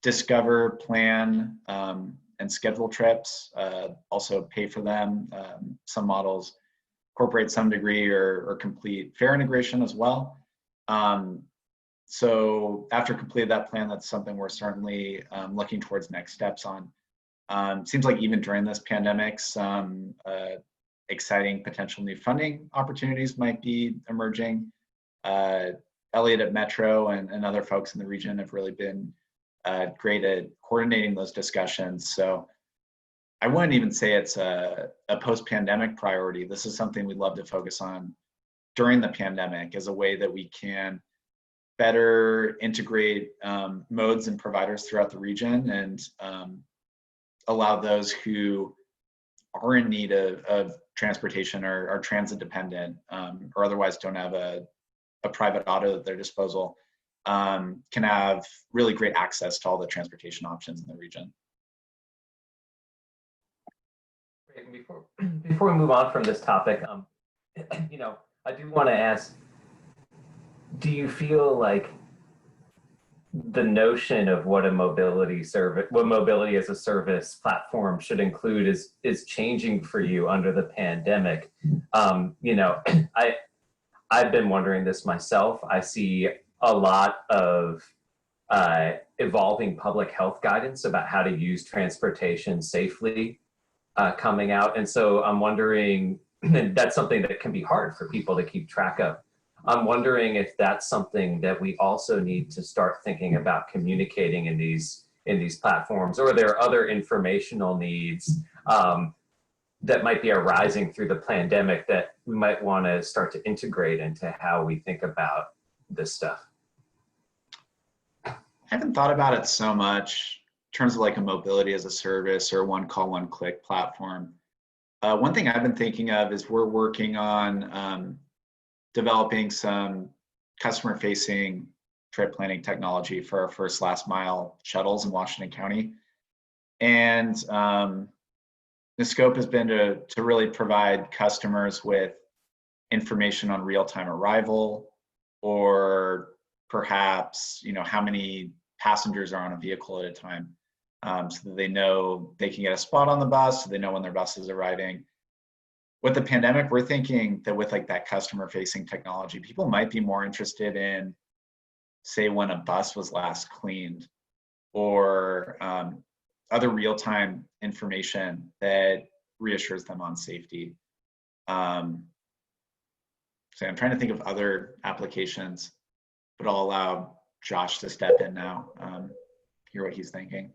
discover, plan, and schedule trips, also pay for them. Some models incorporate some degree or complete fare integration as well. So after completing that plan, that's something we're certainly looking towards next steps on. Seems like even during this pandemic, some exciting potential new funding opportunities might be emerging. Eliot at Metro and other folks in the region have really been great at coordinating those discussions. So I wouldn't even say it's a post-pandemic priority. This is something we'd love to focus on during the pandemic as a way that we can better integrate modes and providers throughout the region and allow those who are in need of transportation or are transit dependent or otherwise don't have a private auto at their disposal can have really great access to all the transportation options in the region. Great. Before we move on from this topic, I do want to ask, do you feel like the notion of what mobility as a service platform should include is changing for you under the pandemic? I've been wondering this myself. I see a lot of evolving public health guidance about how to use transportation safely coming out. And so I'm wondering, and that's something that can be hard for people to keep track of. I'm wondering if that's something that we also need to start thinking about communicating in these platforms, or are there other informational needs that might be arising through the pandemic that we might want to start to integrate into how we think about this stuff? I haven't thought about it so much in terms of like a mobility as a service or one call, one click platform. One thing I've been thinking of is we're working on developing some customer facing trip planning technology for our first last mile shuttles in Washington County. And the scope has been to really provide customers with information on real-time arrival, or perhaps, how many passengers are on a vehicle at a time, so that they know they can get a spot on the bus, so they know when their bus is arriving. With the pandemic, we're thinking that with like that customer facing technology, people might be more interested in, say, when a bus was last cleaned, or other real-time information that reassures them on safety. So I'm trying to think of other applications, but I'll allow Josh to step in now, hear what he's thinking.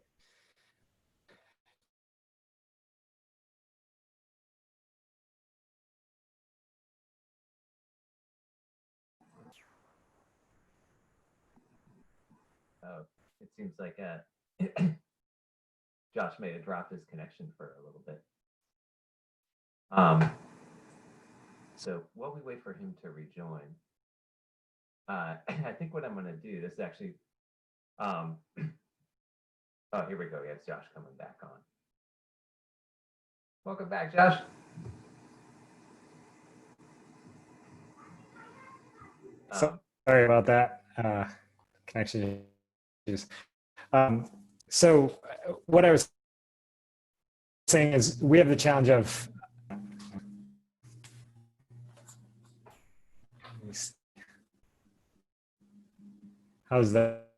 Oh, it seems like Josh may have dropped his connection for a little bit. So while we wait for him to rejoin, I think what I'm going to do, this is actually, oh, here we go. Yes, Josh coming back on. Welcome back, Josh. Sorry about that. Connection issues. So what I was saying is we have the challenge of how's that?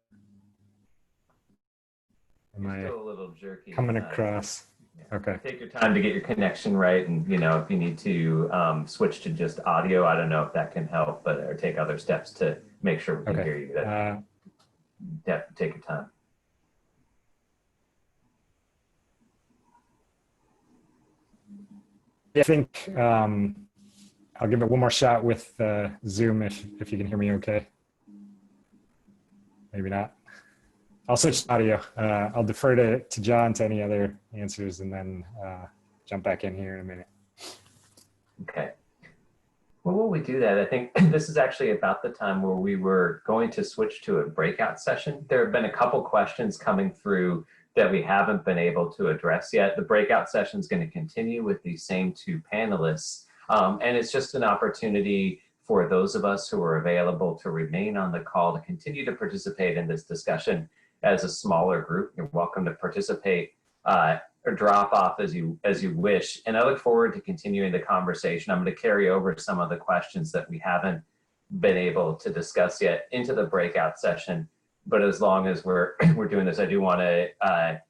Am I still a little jerky coming across? Yeah. Okay. Take your time to get your connection right, and if you need to switch to just audio, I don't know if that can help, but or take other steps to make sure we can hear you. Take your time. I think I'll give it one more shot with Zoom if you can hear me okay. Maybe not. I'll switch to audio. I'll defer to John to any other answers and then jump back in here in a minute. Okay. Well, while we do that, I think this is actually about the time where we were going to switch to a breakout session. There have been a couple questions coming through that we haven't been able to address yet. The breakout session is going to continue with the same two panelists. And it's just an opportunity for those of us who are available to remain on the call to continue to participate in this discussion as a smaller group. You're welcome to participate or drop off as you wish. And I look forward to continuing the conversation. I'm going to carry over some of the questions that we haven't been able to discuss yet into the breakout session. But as long as we're doing this, I do want to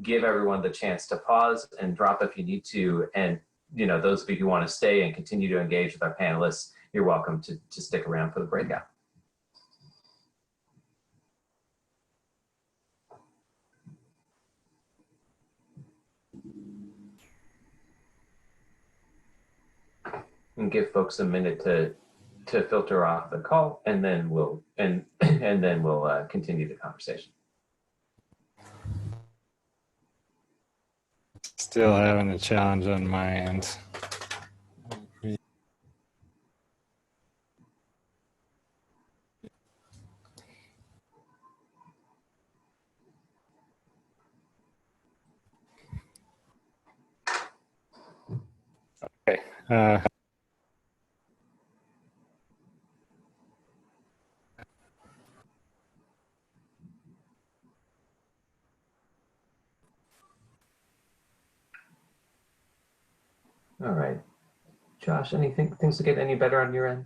give everyone the chance to pause and drop if you need to. And those of you who want to stay and continue to engage with our panelists, you're welcome to stick around for the breakout. And give folks a minute to filter off the call, and then we'll continue the conversation. Still having a challenge on my end. Okay. All right. Josh, things to get any better on your end?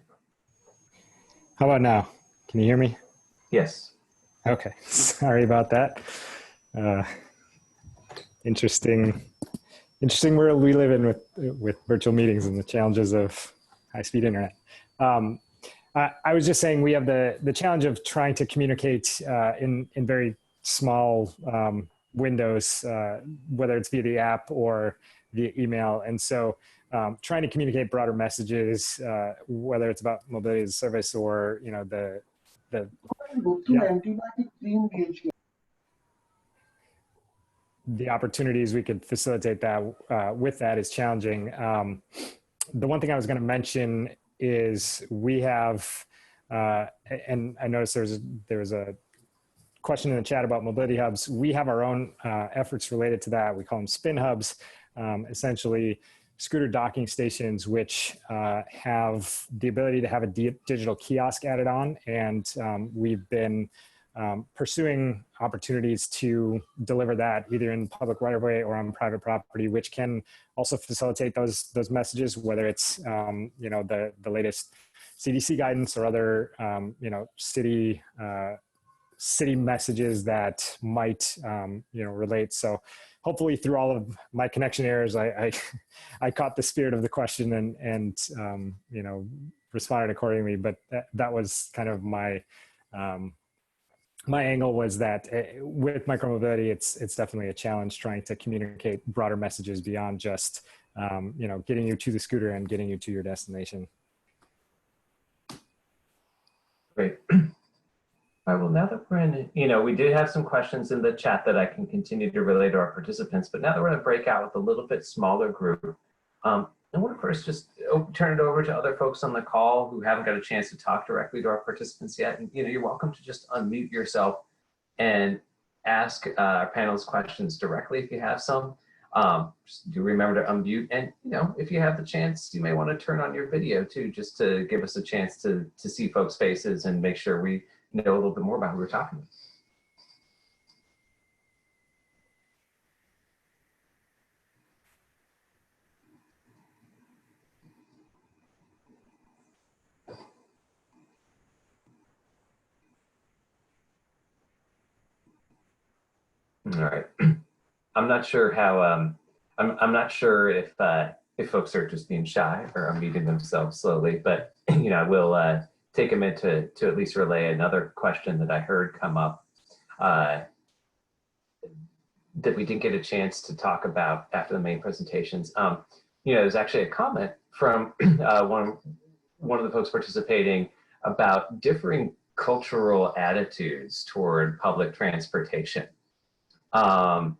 How about now? Can you hear me? Yes. Okay. Sorry about that. Interesting world we live in with virtual meetings and the challenges of high-speed internet. I was just saying we have the challenge of trying to communicate in very small windows, whether it's via the app or via email. And so trying to communicate broader messages, whether it's about mobility as a service or, the opportunities we could facilitate that with that is challenging. The one thing I was going to mention is we have, and I noticed there was a question in the chat about mobility hubs. We have our own efforts related to that. We call them spin hubs, essentially scooter docking stations, which have the ability to have a digital kiosk added on. And we've been pursuing opportunities to deliver that either in public right of way or on private property, which can also facilitate those messages, whether it's the latest CDC guidance or other city messages that might relate. So hopefully through all of my connection errors, I caught the spirit of the question and responded accordingly. But that was kind of my my angle was that with micromobility, it's definitely a challenge trying to communicate broader messages beyond just getting you to the scooter and getting you to your destination. Great. All right, well, now that we're in, we did have some questions in the chat that I can continue to relay to our participants, but now that we're going to break out with a little bit smaller group, I want to first just turn it over to other folks on the call who haven't got a chance to talk directly to our participants yet. And, you're welcome to just unmute yourself and ask our panelists questions directly if you have some. Just do remember to unmute, and if you have the chance, you may want to turn on your video too, just to give us a chance to see folks' faces and make sure we know a little bit more about who we're talking with. All right. I'm not sure how. I'm not sure if folks are just being shy or unmuting themselves slowly, but I will take a minute to at least relay another question that I heard come up that we didn't get a chance to talk about after the main presentations. There's actually a comment from one of the folks participating about differing cultural attitudes toward public transportation. And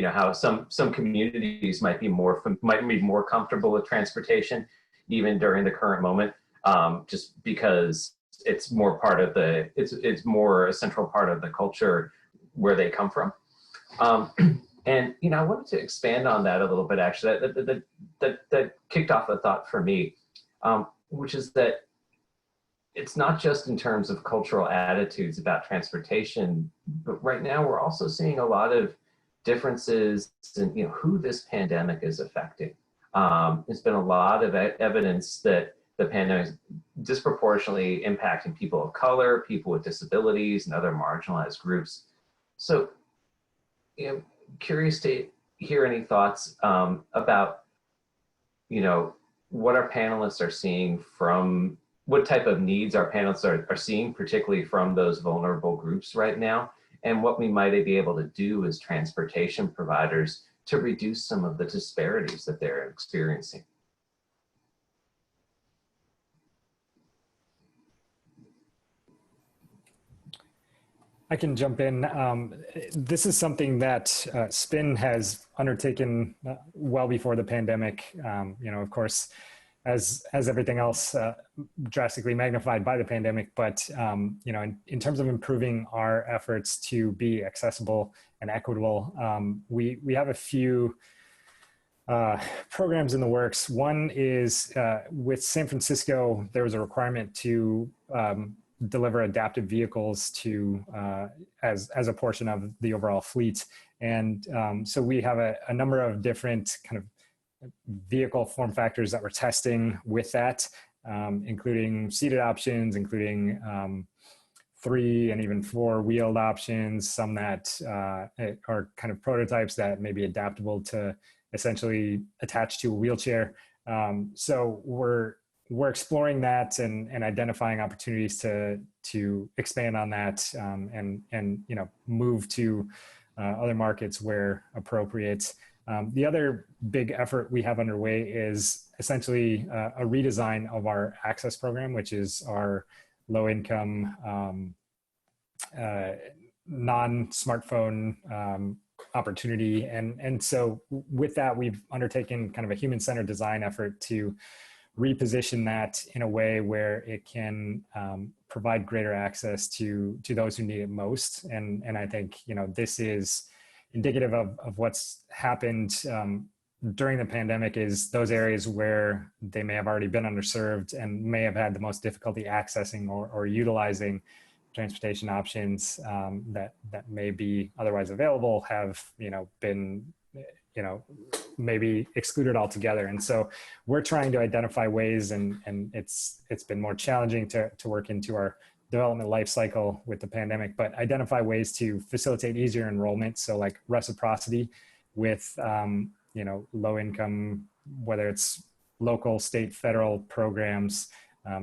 how some communities might be more comfortable with transportation even during the current moment, just because it's more part of it's more a central part of the culture where they come from. And I wanted to expand on that a little bit. Actually, that kicked off a thought for me, which is that it's not just in terms of cultural attitudes about transportation, but right now we're also seeing a lot of differences in who this pandemic is affecting. There's been a lot of evidence that the pandemic is disproportionately impacting people of color, people with disabilities, and other marginalized groups. So, curious to hear any thoughts about what our panelists are seeing from. What type of needs our panelists are seeing, particularly from those vulnerable groups right now, and what we might be able to do as transportation providers to reduce some of the disparities that they're experiencing. I can jump in. This is something that SPIN has undertaken well before the pandemic. Of course, as everything else drastically magnified by the pandemic, but in terms of improving our efforts to be accessible and equitable, we have a few programs in the works. One is with San Francisco, there was a requirement to deliver adaptive vehicles to as a portion of the overall fleet, and so we have a number of different kind of vehicle form factors that we're testing with that, including seated options, including 3 and even 4-wheeled options, some that are kind of prototypes that may be adaptable to essentially attach to a wheelchair. So we're exploring that and identifying opportunities to expand on that, and move to other markets where appropriate. The other big effort we have underway is essentially a redesign of our access program, which is our low-income, non-smartphone opportunity. And so with that, we've undertaken kind of a human-centered design effort to reposition that in a way where it can provide greater access to those who need it most. And I think, this is indicative of what's happened during the pandemic, is those areas where they may have already been underserved and may have had the most difficulty accessing or utilizing transportation options that may be otherwise available have been maybe excluded altogether. And so we're trying to identify ways, and it's been more challenging to work into our development life cycle with the pandemic, but identify ways to facilitate easier enrollment. So like reciprocity with, low income, whether it's local, state, federal programs.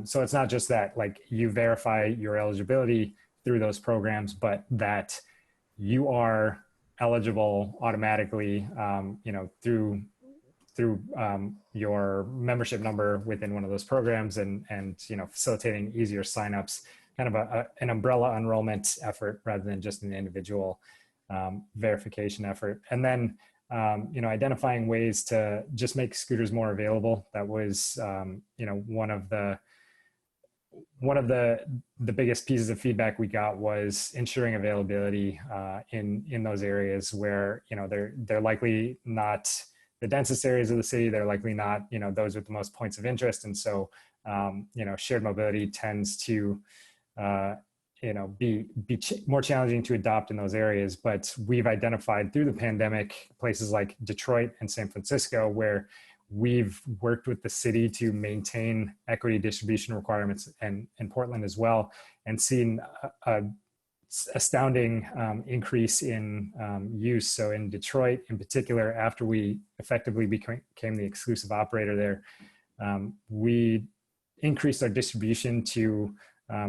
So it's not just that like you verify your eligibility through those programs, but that you are eligible automatically, through your membership number within one of those programs, and facilitating easier signups kind of an umbrella enrollment effort rather than just an individual verification effort. And then, identifying ways to just make scooters more available. That was, one of the biggest pieces of feedback we got was ensuring availability in those areas where they're likely not the densest areas of the city. They're likely not those with the most points of interest, and so shared mobility tends to be more challenging to adopt in those areas. But we've identified through the pandemic places like Detroit and San Francisco where we've worked with the city to maintain equity distribution requirements, and in Portland as well, and seen a astounding increase in use. So in Detroit in particular, after we effectively became the exclusive operator there, we increased our distribution to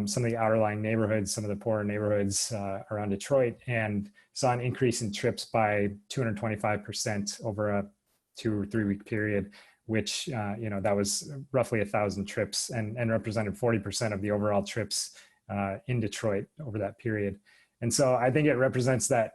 some of the outerlying neighborhoods, some of the poorer neighborhoods around Detroit, and saw an increase in trips by 225% over a 2 or 3 week period, which that was roughly 1,000 trips and represented 40% of the overall trips in Detroit over that period. And so I think it represents that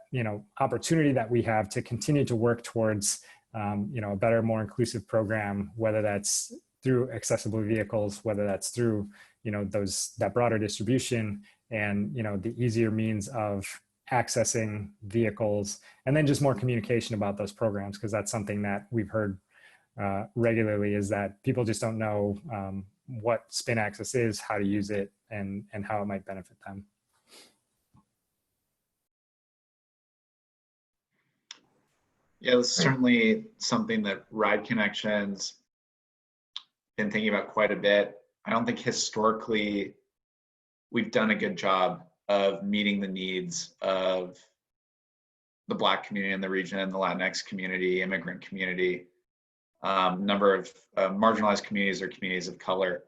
opportunity that we have to continue to work towards a better, more inclusive program, whether that's through accessible vehicles, whether that's through that broader distribution, and the easier means of accessing vehicles, and then just more communication about those programs, because that's something that we've heard regularly, is that people just don't know what spin access is, how to use it, and how it might benefit them. Yeah, this is certainly something that Ride Connections been thinking about quite a bit. I don't think historically we've done a good job of meeting the needs of the Black community in the region, the Latinx community, immigrant community, number of marginalized communities or communities of color.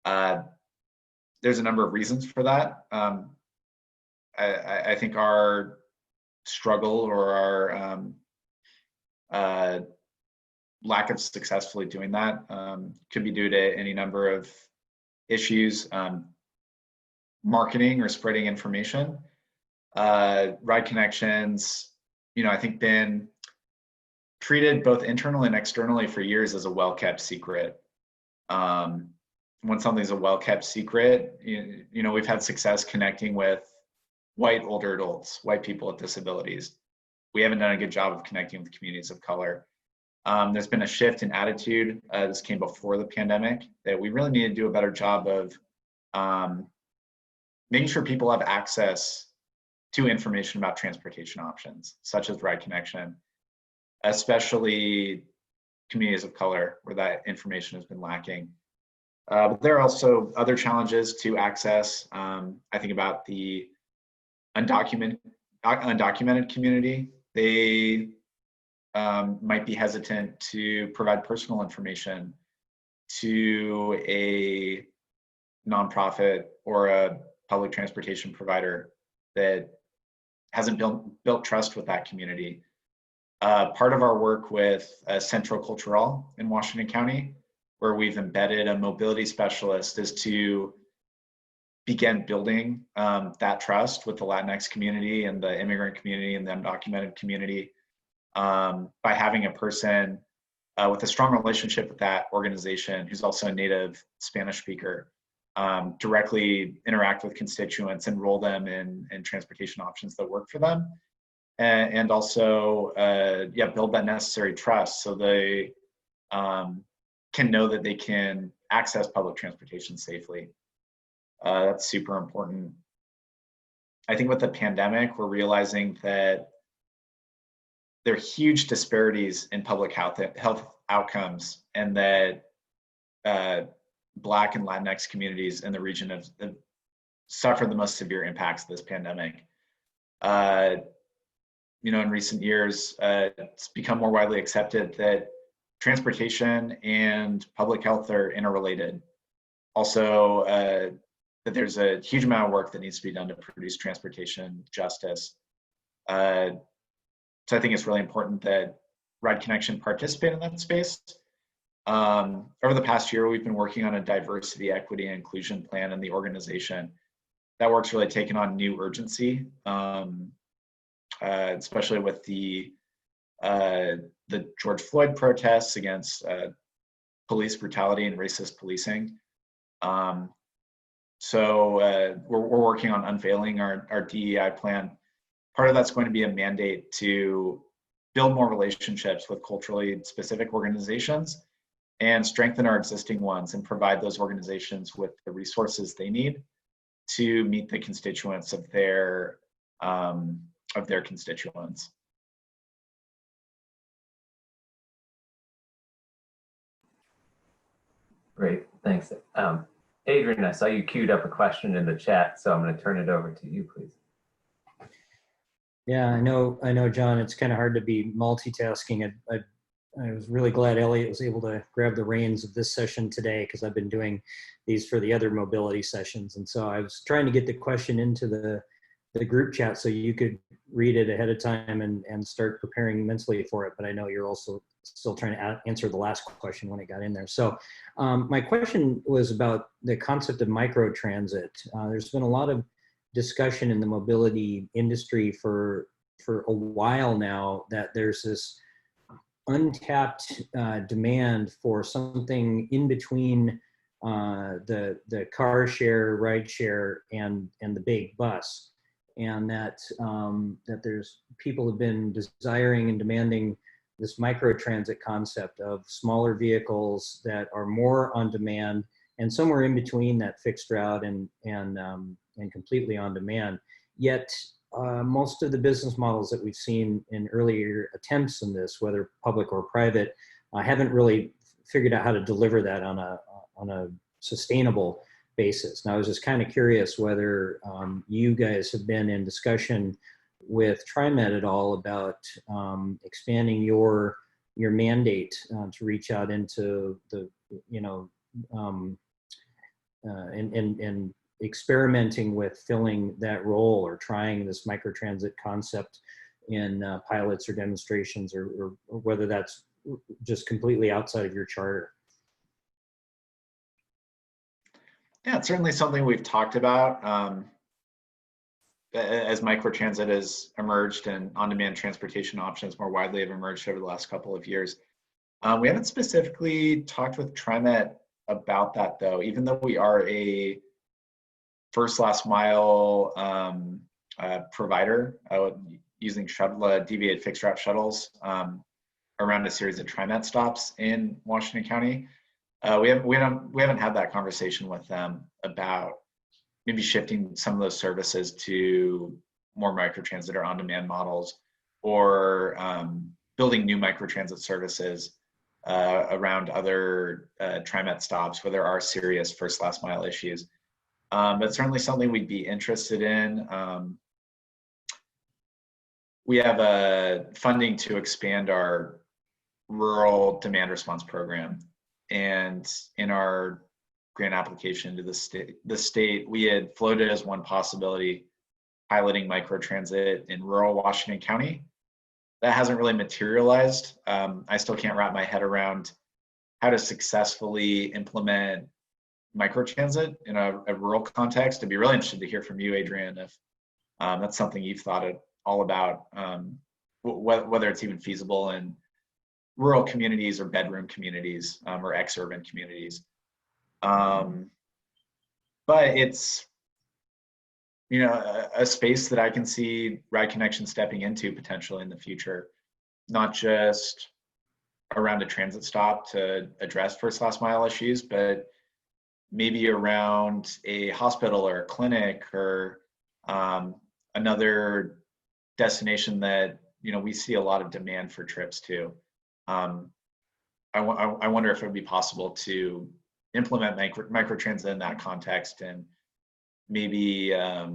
There's a number of reasons for that. I think our struggle or our lack of successfully doing that could be due to any number of issues, marketing or spreading information. Ride Connections, I think been treated both internally and externally for years as a well-kept secret. When something's a well-kept secret, we've had success connecting with white older adults, white people with disabilities. We haven't done a good job of connecting with communities of color. There's been a shift in attitude. This came before the pandemic, that we really need to do a better job of making sure people have access to information about transportation options, such as Ride Connection, especially communities of color where that information has been lacking. But there are also other challenges to access. I think about the undocumented community. They might be hesitant to provide personal information to a nonprofit or a public transportation provider that hasn't built trust with that community. Part of our work with Centro Cultural in Washington County, where we've embedded a mobility specialist, is to begin building that trust with the Latinx community and the immigrant community and the undocumented community by having a person with a strong relationship with that organization who's also a native Spanish speaker directly interact with constituents, enroll them in transportation options that work for them, and also build that necessary trust so they can know that they can access public transportation safely. That's super important. I think with the pandemic, we're realizing that there are huge disparities in public health outcomes, and that Black and Latinx communities in the region have suffered the most severe impacts of this pandemic. In recent years, it's become more widely accepted that transportation and public health are interrelated. Also, that there's a huge amount of work that needs to be done to produce transportation justice. So I think it's really important that Ride Connection participate in that space. Over the past year, we've been working on a diversity, equity, and inclusion plan in the organization. that work's really taken on new urgency, especially with the George Floyd protests against police brutality and racist policing. So we're working on unveiling our DEI plan. Part of that's going to be a mandate to build more relationships with culturally specific organizations and strengthen our existing ones and provide those organizations with the resources they need to meet the constituents of their constituents. Great, thanks. Adrian, I saw you queued up a question in the chat, so I'm going to turn it over to you, please. Yeah, I know, John, it's kind of hard to be multitasking. I was really glad Eliot was able to grab the reins of this session today, because I've been doing these for the other mobility sessions. And so I was trying to get the question into the group chat so you could read it ahead of time and start preparing mentally for it. But I know you're also still trying to answer the last question when it got in there. So my question was about the concept of microtransit. There's been a lot of discussion in the mobility industry for a while now that there's this untapped demand for something in between the car share, ride share, and the big bus, and that there's people have been desiring and demanding this microtransit concept of smaller vehicles that are more on demand and somewhere in between that fixed route and completely on demand. Yet most of the business models that we've seen in earlier attempts in this, whether public or private, haven't really figured out how to deliver that on a sustainable basis. Now, I was just kind of curious whether you guys have been in discussion with TriMet at all about expanding your mandate to reach out into the, and experimenting with filling that role or trying this microtransit concept in pilots or demonstrations, or whether that's just completely outside of your charter. Yeah, it's certainly something we've talked about as microtransit has emerged and on-demand transportation options more widely have emerged over the last couple of years. We haven't specifically talked with TriMet about that, though, even though we are a first last mile provider using deviated fixed route shuttles around a series of TriMet stops in Washington County. We haven't had that conversation with them about maybe shifting some of those services to more microtransit or on-demand models, or building new microtransit services around other TriMet stops where there are serious first last mile issues. But certainly something we'd be interested in. We have funding to expand our rural demand response program. And in our grant application to the state, we had floated as one possibility piloting microtransit in rural Washington County. That hasn't really materialized. I still can't wrap my head around how to successfully implement microtransit in a rural context. I'd be really interested to hear from you, Adrian, if that's something you've thought all about, whether it's even feasible in rural communities or bedroom communities or ex-urban communities. But it's, a space that I can see Ride Connection stepping into potentially in the future, not just around a transit stop to address first last mile issues, but maybe around a hospital or a clinic or another destination that, we see a lot of demand for trips to. I wonder if it would be possible to implement microtransit in that context and maybe a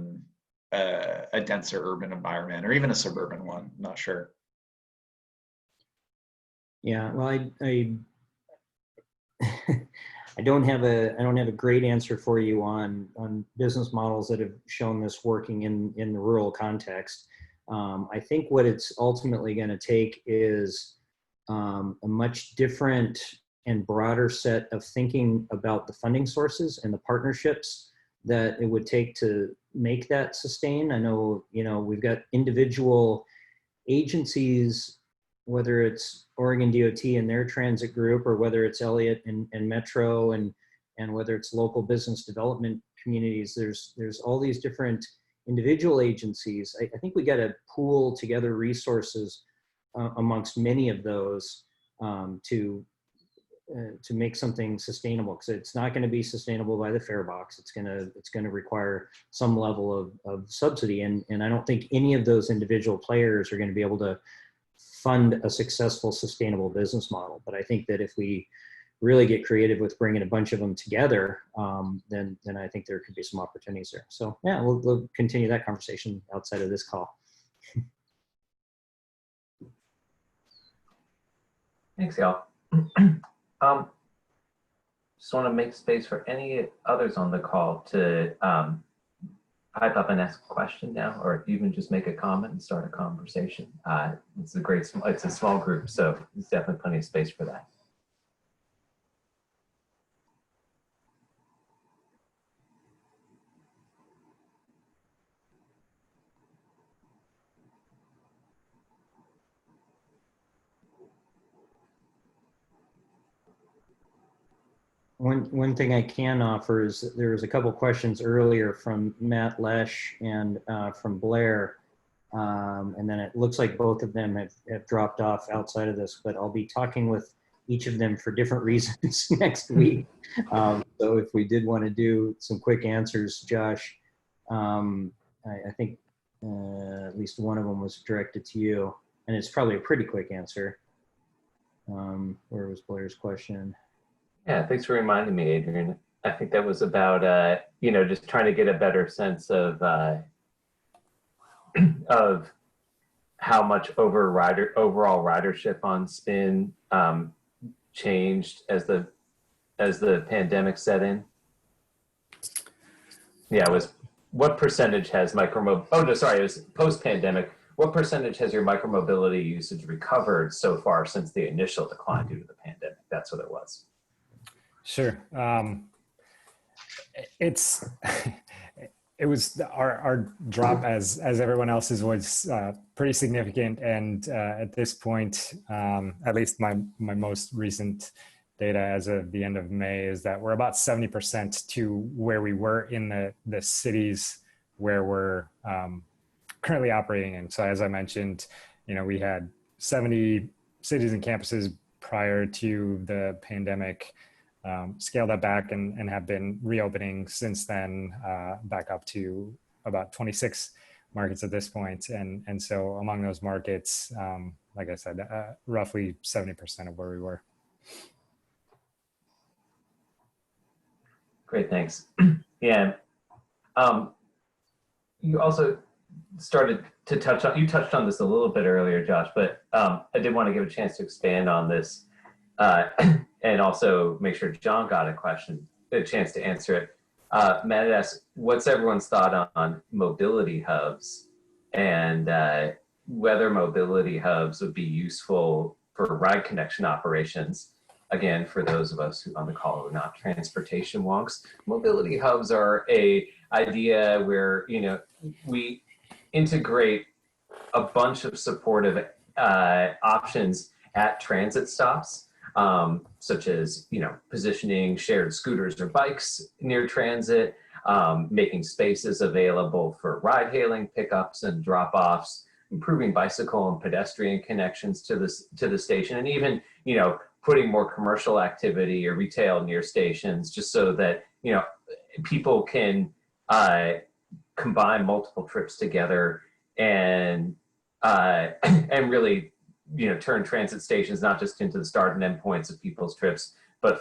denser urban environment or even a suburban one. I'm not sure. Yeah, well, I don't have a great answer for you on business models that have shown this working in the rural context. I think what it's ultimately going to take is a much different and broader set of thinking about the funding sources and the partnerships that it would take to make that sustain. I know, we've got individual agencies, whether it's Oregon DOT and their transit group, or whether it's Eliot and Metro, and whether it's local business development communities. There's all these different individual agencies. I think we got to pool together resources amongst many of those to make something sustainable, because it's not going to be sustainable by the fare box. It's going to require some level of subsidy, and I don't think any of those individual players are going to be able to fund a successful, sustainable business model. But I think that if we really get creative with bringing a bunch of them together, then I think there could be some opportunities there. So yeah, we'll continue that conversation outside of this call. Thanks, y'all. Just want to make space for any others on the call to pipe up and ask a question now, or even just make a comment and start a conversation. It's a small group, so there's definitely plenty of space for that. One thing I can offer is that there was a couple questions earlier from Matt Lesh and from Blair, and then it looks like both of them have dropped off outside of this, but I'll be talking with each of them for different reasons next week. So if we did want to do some quick answers, Josh, I think at least one of them was directed to you, and it's probably a pretty quick answer. Where was Blair's question? Yeah, thanks for reminding me, Adrian. I think that was about, just trying to get a better sense of how much overall ridership on spin changed as the pandemic set in. Yeah, it was what percentage has it was post-pandemic. What percentage has your micromobility usage recovered so far since the initial decline due to the pandemic? That's what it was. Sure. It was our drop, as everyone else's, was pretty significant, and at this point, at least my most recent data as of the end of May is that we're about 70% to where we were in the cities where we're currently operating in. So as I mentioned, we had 70 cities and campuses prior to the pandemic. Scaled that back and have been reopening since then, back up to about 26 markets at this point. And so among those markets, like I said, roughly 70% of where we were. Great, thanks. Yeah. You also started to touched on this a little bit earlier, Josh, but I did want to give a chance to expand on this. And also make sure John got a chance to answer it. Matt asked, what's everyone's thought on mobility hubs, and whether mobility hubs would be useful for ride connection operations? Again, for those of us on the call who are not transportation wonks, mobility hubs are a idea where, we integrate a bunch of supportive options at transit stops. Such as, positioning shared scooters or bikes near transit, making spaces available for ride hailing, pickups and drop-offs, improving bicycle and pedestrian connections to the station, and even, putting more commercial activity or retail near stations, just so that, people can combine multiple trips together and really turn transit stations not just into the start and end points of people's trips, but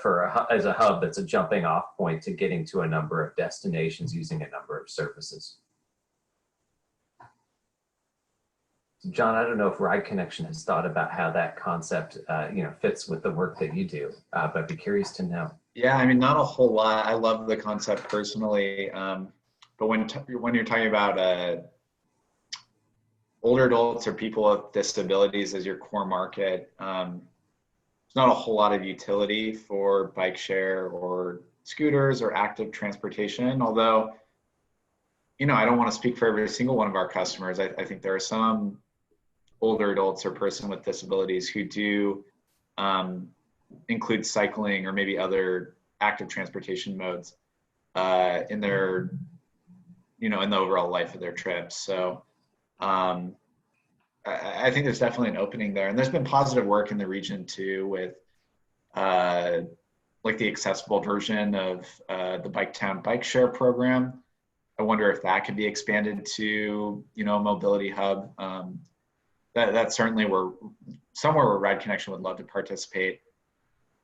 as a hub that's a jumping off point to getting to a number of destinations using a number of services. So John, I don't know if Ride Connection has thought about how that concept fits with the work that you do, but I'd be curious to know. Yeah, I mean, not a whole lot. I love the concept personally, but when you're talking about older adults or people with disabilities as your core market, there's not a whole lot of utility for bike share or scooters or active transportation. Although, you know, I don't want to speak for every single one of our customers. I think there are some older adults or person with disabilities who do include cycling or maybe other active transportation modes in their, you know, in the overall life of their trips. So I think there's definitely an opening there, and there's been positive work in the region too with like the accessible version of the Biketown bike share program. I wonder if that could be expanded to, you know, a mobility hub. That's certainly somewhere where Ride Connection would love to participate.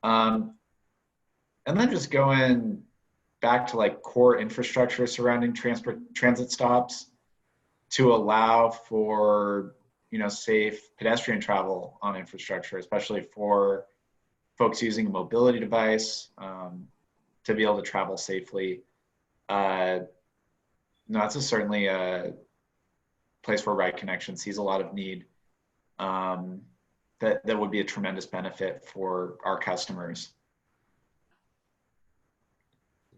And then just going back to like core infrastructure surrounding transit stops to allow for, you know, safe pedestrian travel on infrastructure, especially for folks using a mobility device to be able to travel safely. No, that's certainly a place where Ride Connection sees a lot of need. That would be a tremendous benefit for our customers.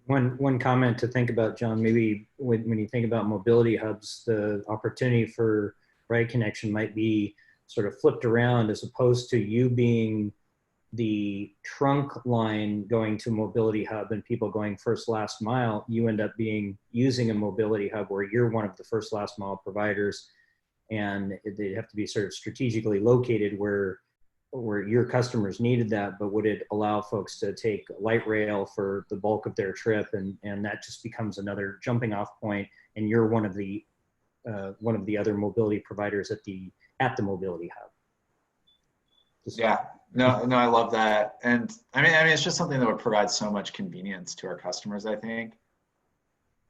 One comment to think about, John, maybe when you think about mobility hubs, the opportunity for Ride Connection might be sort of flipped around, as opposed to you being the trunk line going to mobility hub and people going first last mile. You end up using a mobility hub where you're one of the first last mile providers, and they have to be sort of strategically located where your customers needed that. But would it allow folks to take light rail for the bulk of their trip, and that just becomes another jumping off point, and you're one of the other mobility providers at the mobility hub. Yeah, no, I love that. And I mean, it's just something that would provide so much convenience to our customers, I think.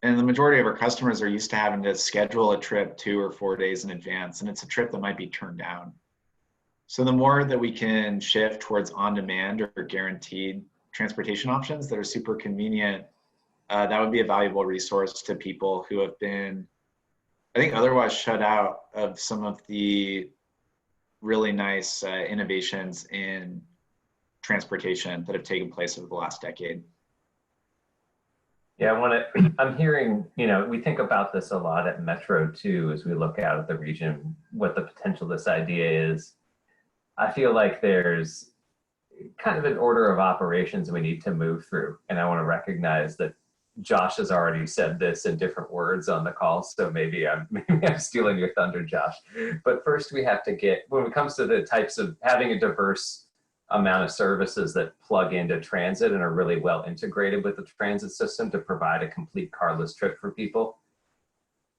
And the majority of our customers are used to having to schedule a trip 2 or 4 days in advance, and it's a trip that might be turned down. So the more that we can shift towards on-demand or guaranteed transportation options that are super convenient, that would be a valuable resource to people who have been, I think, otherwise shut out of some of the really nice innovations in transportation that have taken place over the last decade. Yeah, I'm hearing, you know, we think about this a lot at Metro too, as we look out at the region, what the potential of this idea is. I feel like there's kind of an order of operations we need to move through. And I want to recognize that Josh has already said this in different words on the call, so maybe I'm stealing your thunder, Josh. But first we have to get, when it comes to the types of having a diverse amount of services that plug into transit and are really well integrated with the transit system to provide a complete carless trip for people,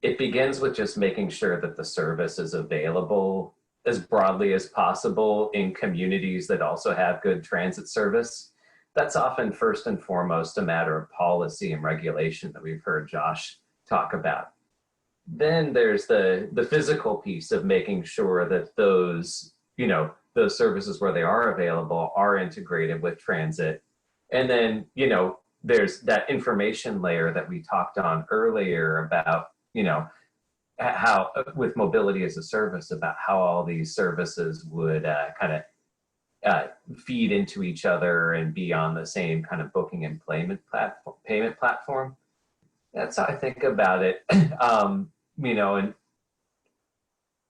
it begins with just making sure that the service is available as broadly as possible in communities that also have good transit service. That's often first and foremost a matter of policy and regulation that we've heard Josh talk about. Then there's the physical piece of making sure that those, you know, those services where they are available are integrated with transit. And then, you know, there's that information layer that we talked on earlier about, you know, how with mobility as a service, about how all these services would kind of feed into each other and be on the same kind of booking and payment platform. That's how I think about it. You know, and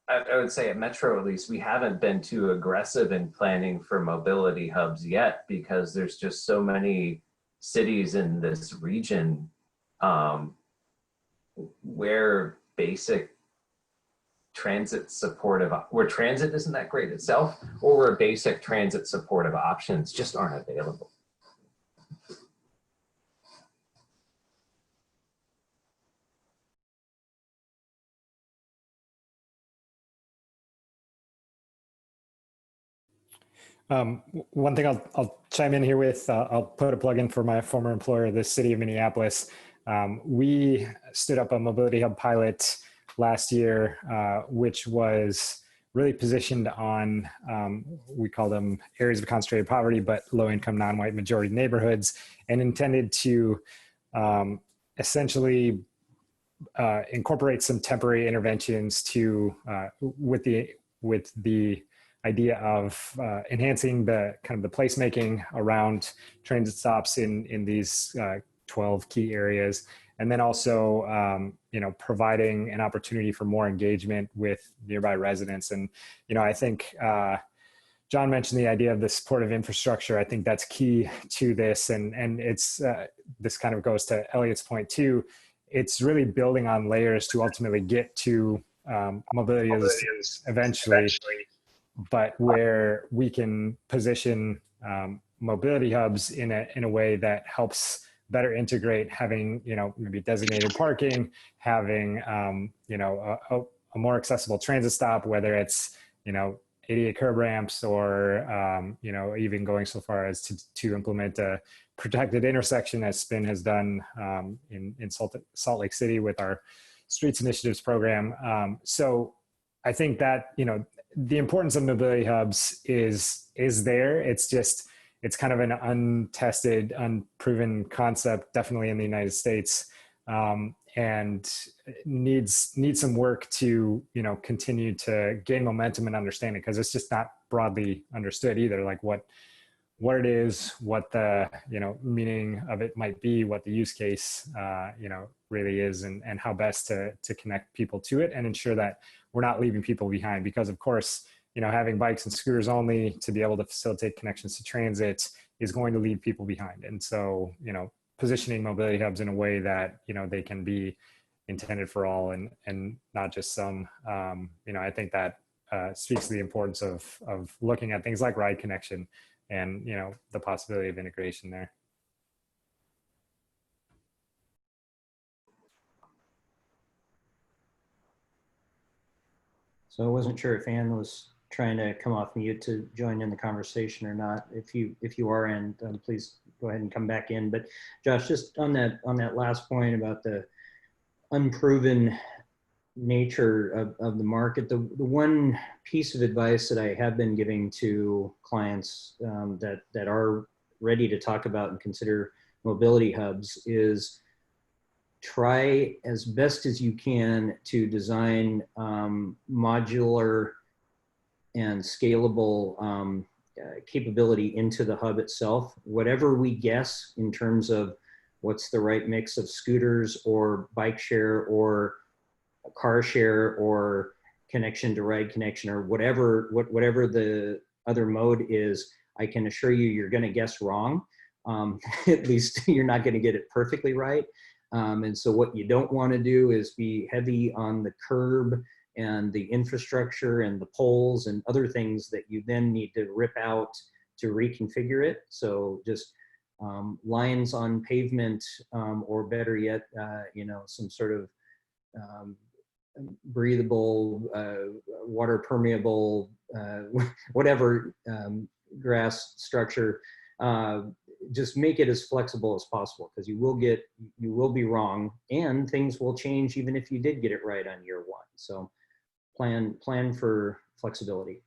I would say at Metro, at least, we haven't been too aggressive in planning for mobility hubs yet, because there's just so many cities in this region where basic transit supportive, where transit isn't that great itself, or where basic transit supportive options just aren't available. One thing I'll chime in here with, I'll put a plug in for my former employer, the city of Minneapolis. We stood up a mobility hub pilot last year, which was really positioned on, we call them areas of concentrated poverty, but low income, non-white majority neighborhoods, and intended to essentially incorporate some temporary interventions to with the idea of enhancing the kind of the placemaking around transit stops in these 12 key areas. And then also, providing an opportunity for more engagement with nearby residents. And, I think John mentioned the idea of the supportive infrastructure. I think that's key to this. And it's, this kind of goes to Eliot's point too. It's really building on layers to ultimately get to mobility is eventually, but where we can position mobility hubs in a way that helps better integrate having, maybe designated parking, having, a more accessible transit stop, whether it's, ADA curb ramps or, even going so far as to implement a protected intersection as SPIN has done in Salt Lake City with our Streets Initiatives program. So I think that, the importance of mobility hubs is there. It's kind of an untested, unproven concept, definitely in the United States, and needs some work to, continue to gain momentum and understanding, because it's just not broadly understood either, like what it is, what the, meaning of it might be, what the use case, really is, and how best to connect people to it and ensure that we're not leaving people behind. Because of course, having bikes and scooters only to be able to facilitate connections to transit is going to leave people behind. And so, positioning mobility hubs in a way that, they can be intended for all and not just some, I think that speaks to the importance of looking at things like ride connection and, the possibility of integration there. So I wasn't sure if Ann was trying to come off mute to join in the conversation or not. If you are, Ann, please go ahead and come back in. But Josh, just on that last point about the unproven nature of the market, the one piece of advice that I have been giving to clients that are ready to talk about and consider mobility hubs is try as best as you can to design modular and scalable capability into the hub itself. Whatever we guess in terms of what's the right mix of scooters or bike share or car share or connection to ride connection or whatever the other mode is, I can assure you, you're going to guess wrong. At least you're not going to get it perfectly right. And so what you don't want to do is be heavy on the curb and the infrastructure and the poles and other things that you then need to rip out to reconfigure it. So just lines on pavement, or better yet, some sort of breathable, water permeable, whatever grass structure. Just make it as flexible as possible, because you will be wrong, and things will change even if you did get it right on year one. So plan for flexibility.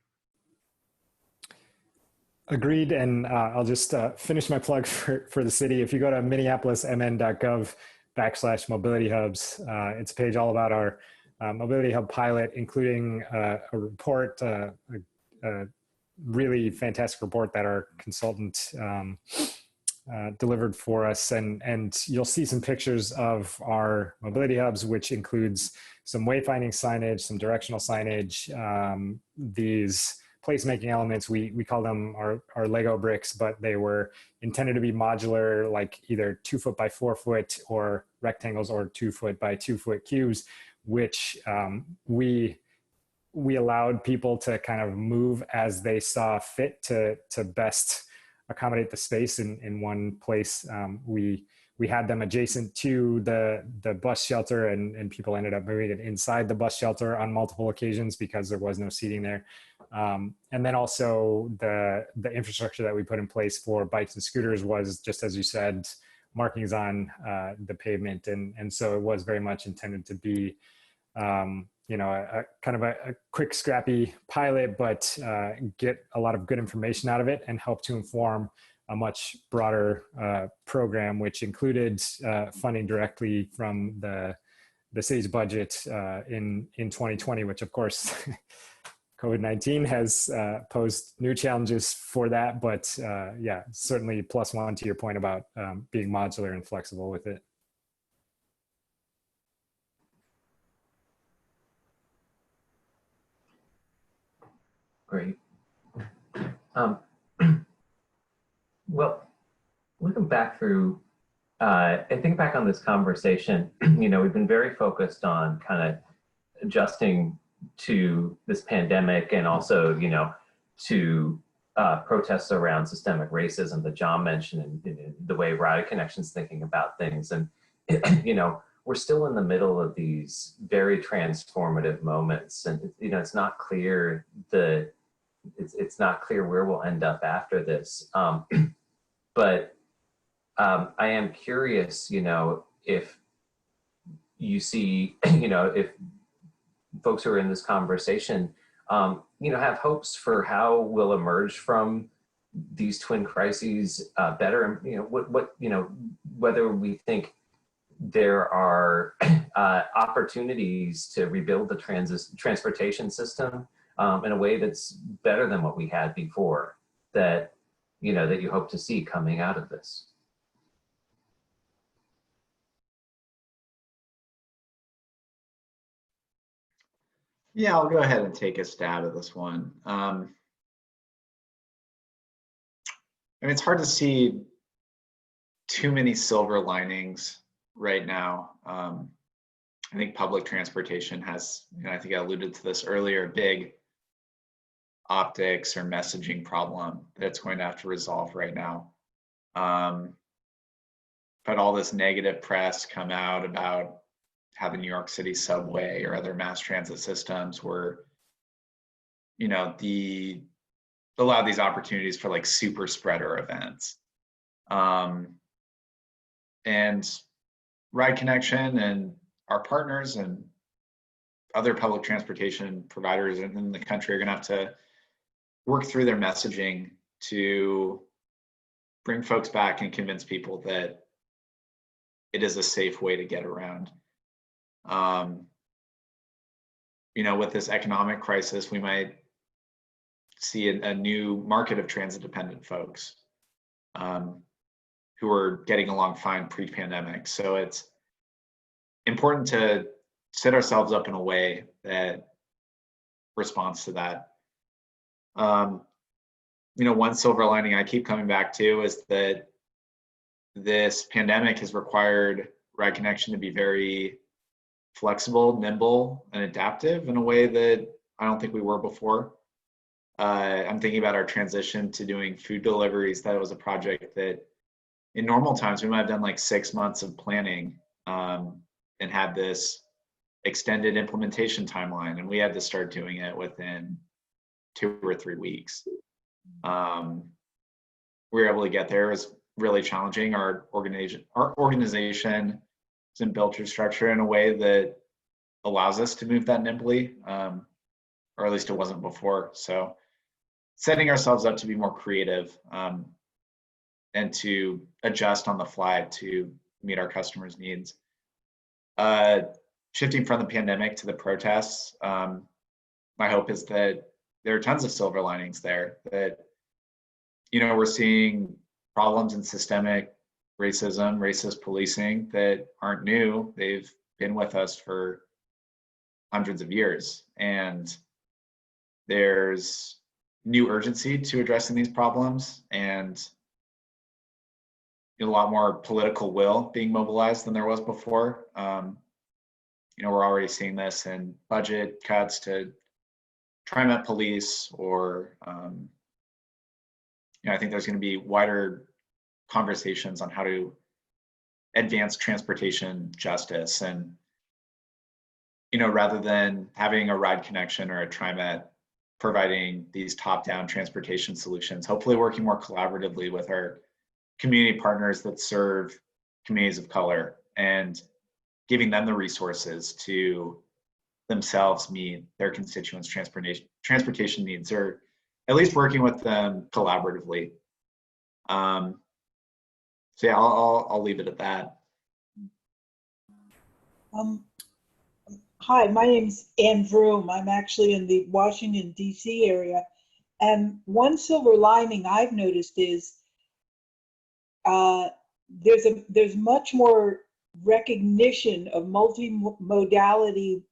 Agreed. And I'll just finish my plug for the city. If you go to minneapolismn.gov/mobility hubs, it's a page all about our mobility hub pilot, including a report, a really fantastic report that our consultant delivered for us. And you'll see some pictures of our mobility hubs, which includes some wayfinding signage, some directional signage, these placemaking elements. We call them our Lego bricks, but they were intended to be modular, like either 2 foot by 4 foot or rectangles, or 2 foot by 2 foot cubes, which we allowed people to kind of move as they saw fit to best accommodate the space in one place. We had them adjacent to the bus shelter, and people ended up moving it inside the bus shelter on multiple occasions because there was no seating there. And then also the infrastructure that we put in place for bikes and scooters was, just as you said, markings on the pavement. And so it was very much intended to be, a kind of a quick, scrappy pilot, but get a lot of good information out of it and help to inform a much broader program, which included funding directly from the city's budget in 2020, which of course COVID-19 has posed new challenges for that, but yeah, certainly +1 to your point about being modular and flexible with it. Great. Well, looking back through, I think back on this conversation, you know, we've been very focused on kind of adjusting to this pandemic and also, you know, to protests around systemic racism that John mentioned and the way Riot Connection's thinking about things. And, you know, we're still in the middle of these very transformative moments. And, you know, it's not clear it's not clear where we'll end up after this. But I am curious, you know, if you see, you know, if folks who are in this conversation, you know, have hopes for how we'll emerge from these twin crises better, and, you know, what, you know, whether we think there are opportunities to rebuild the transportation system in a way that's better than what we had before, that, you know, that you hope to see coming out of this. Yeah, I'll go ahead and take a stab at this one. I mean, it's hard to see too many silver linings right now. I think public transportation has, you know, I think I alluded to this earlier, big optics or messaging problem that's going to have to resolve right now. But all this negative press come out about how the New York City subway or other mass transit systems were, you know, allowed these opportunities for like super spreader events. And Ride Connection and our partners and other public transportation providers in the country are gonna have to work through their messaging to bring folks back and convince people that it is a safe way to get around. You know, with this economic crisis, we might see a new market of transit-dependent folks who are getting along fine pre-pandemic. So it's important to set ourselves up in a way that responds to that. You know, one silver lining I keep coming back to is that this pandemic has required Ride Connection to be very flexible, nimble, and adaptive in a way that I don't think we were before. I'm thinking about our transition to doing food deliveries. That was a project that in normal times we might have done like 6 months of planning and had this extended implementation timeline, and we had to start doing it within 2 or 3 weeks. We were able to get there. It was really challenging. Our organization isn't built or structured in a way that allows us to move that nimbly, or at least it wasn't before. So setting ourselves up to be more creative and to adjust on the fly to meet our customers' needs. Shifting from the pandemic to the protests, my hope is that there are tons of silver linings there, that, you know, we're seeing problems in systemic racism, racist policing that aren't new. They've been with us for hundreds of years. And there's new urgency to addressing these problems and a lot more political will being mobilized than there was before. You know, we're already seeing this in budget cuts to TriMet police, or you know, I think there's going to be wider conversations on how to advance transportation justice. And, you know, rather than having a Ride Connection or a TriMet providing these top-down transportation solutions, hopefully working more collaboratively with our community partners that serve communities of color and giving them the resources to themselves meet their constituents' transportation needs, or at least working with them collaboratively. So yeah, I'll leave it at that. Hi, my name's Ann Vroom. I'm actually in the Washington, D.C. area. And one silver lining I've noticed is uh, there's much more recognition of multimodality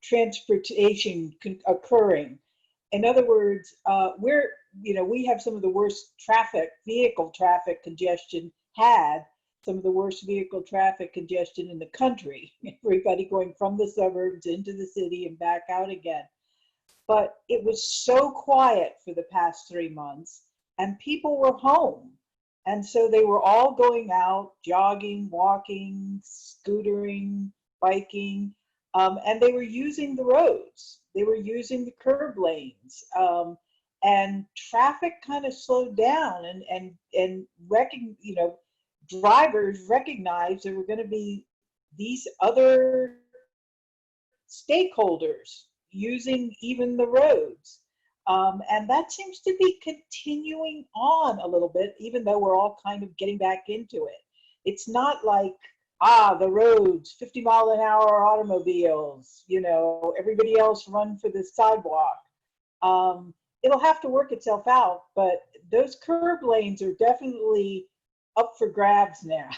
transportation occurring. In other words, we have some of the worst vehicle traffic congestion, had some of the worst vehicle traffic congestion in the country. Everybody going from the suburbs into the city and back out again. But it was so quiet for the past 3 months, and people were home. And so they were all going out, jogging, walking, scootering, biking, and they were using the roads. They were using the curb lanes. And traffic kind of slowed down, drivers recognized there were going to be these other stakeholders using even the roads. And that seems to be continuing on a little bit, even though we're all kind of getting back into it. It's not like, the roads, 50-mile-an-hour automobiles, everybody else run for the sidewalk. It'll have to work itself out, but those curb lanes are definitely up for grabs now,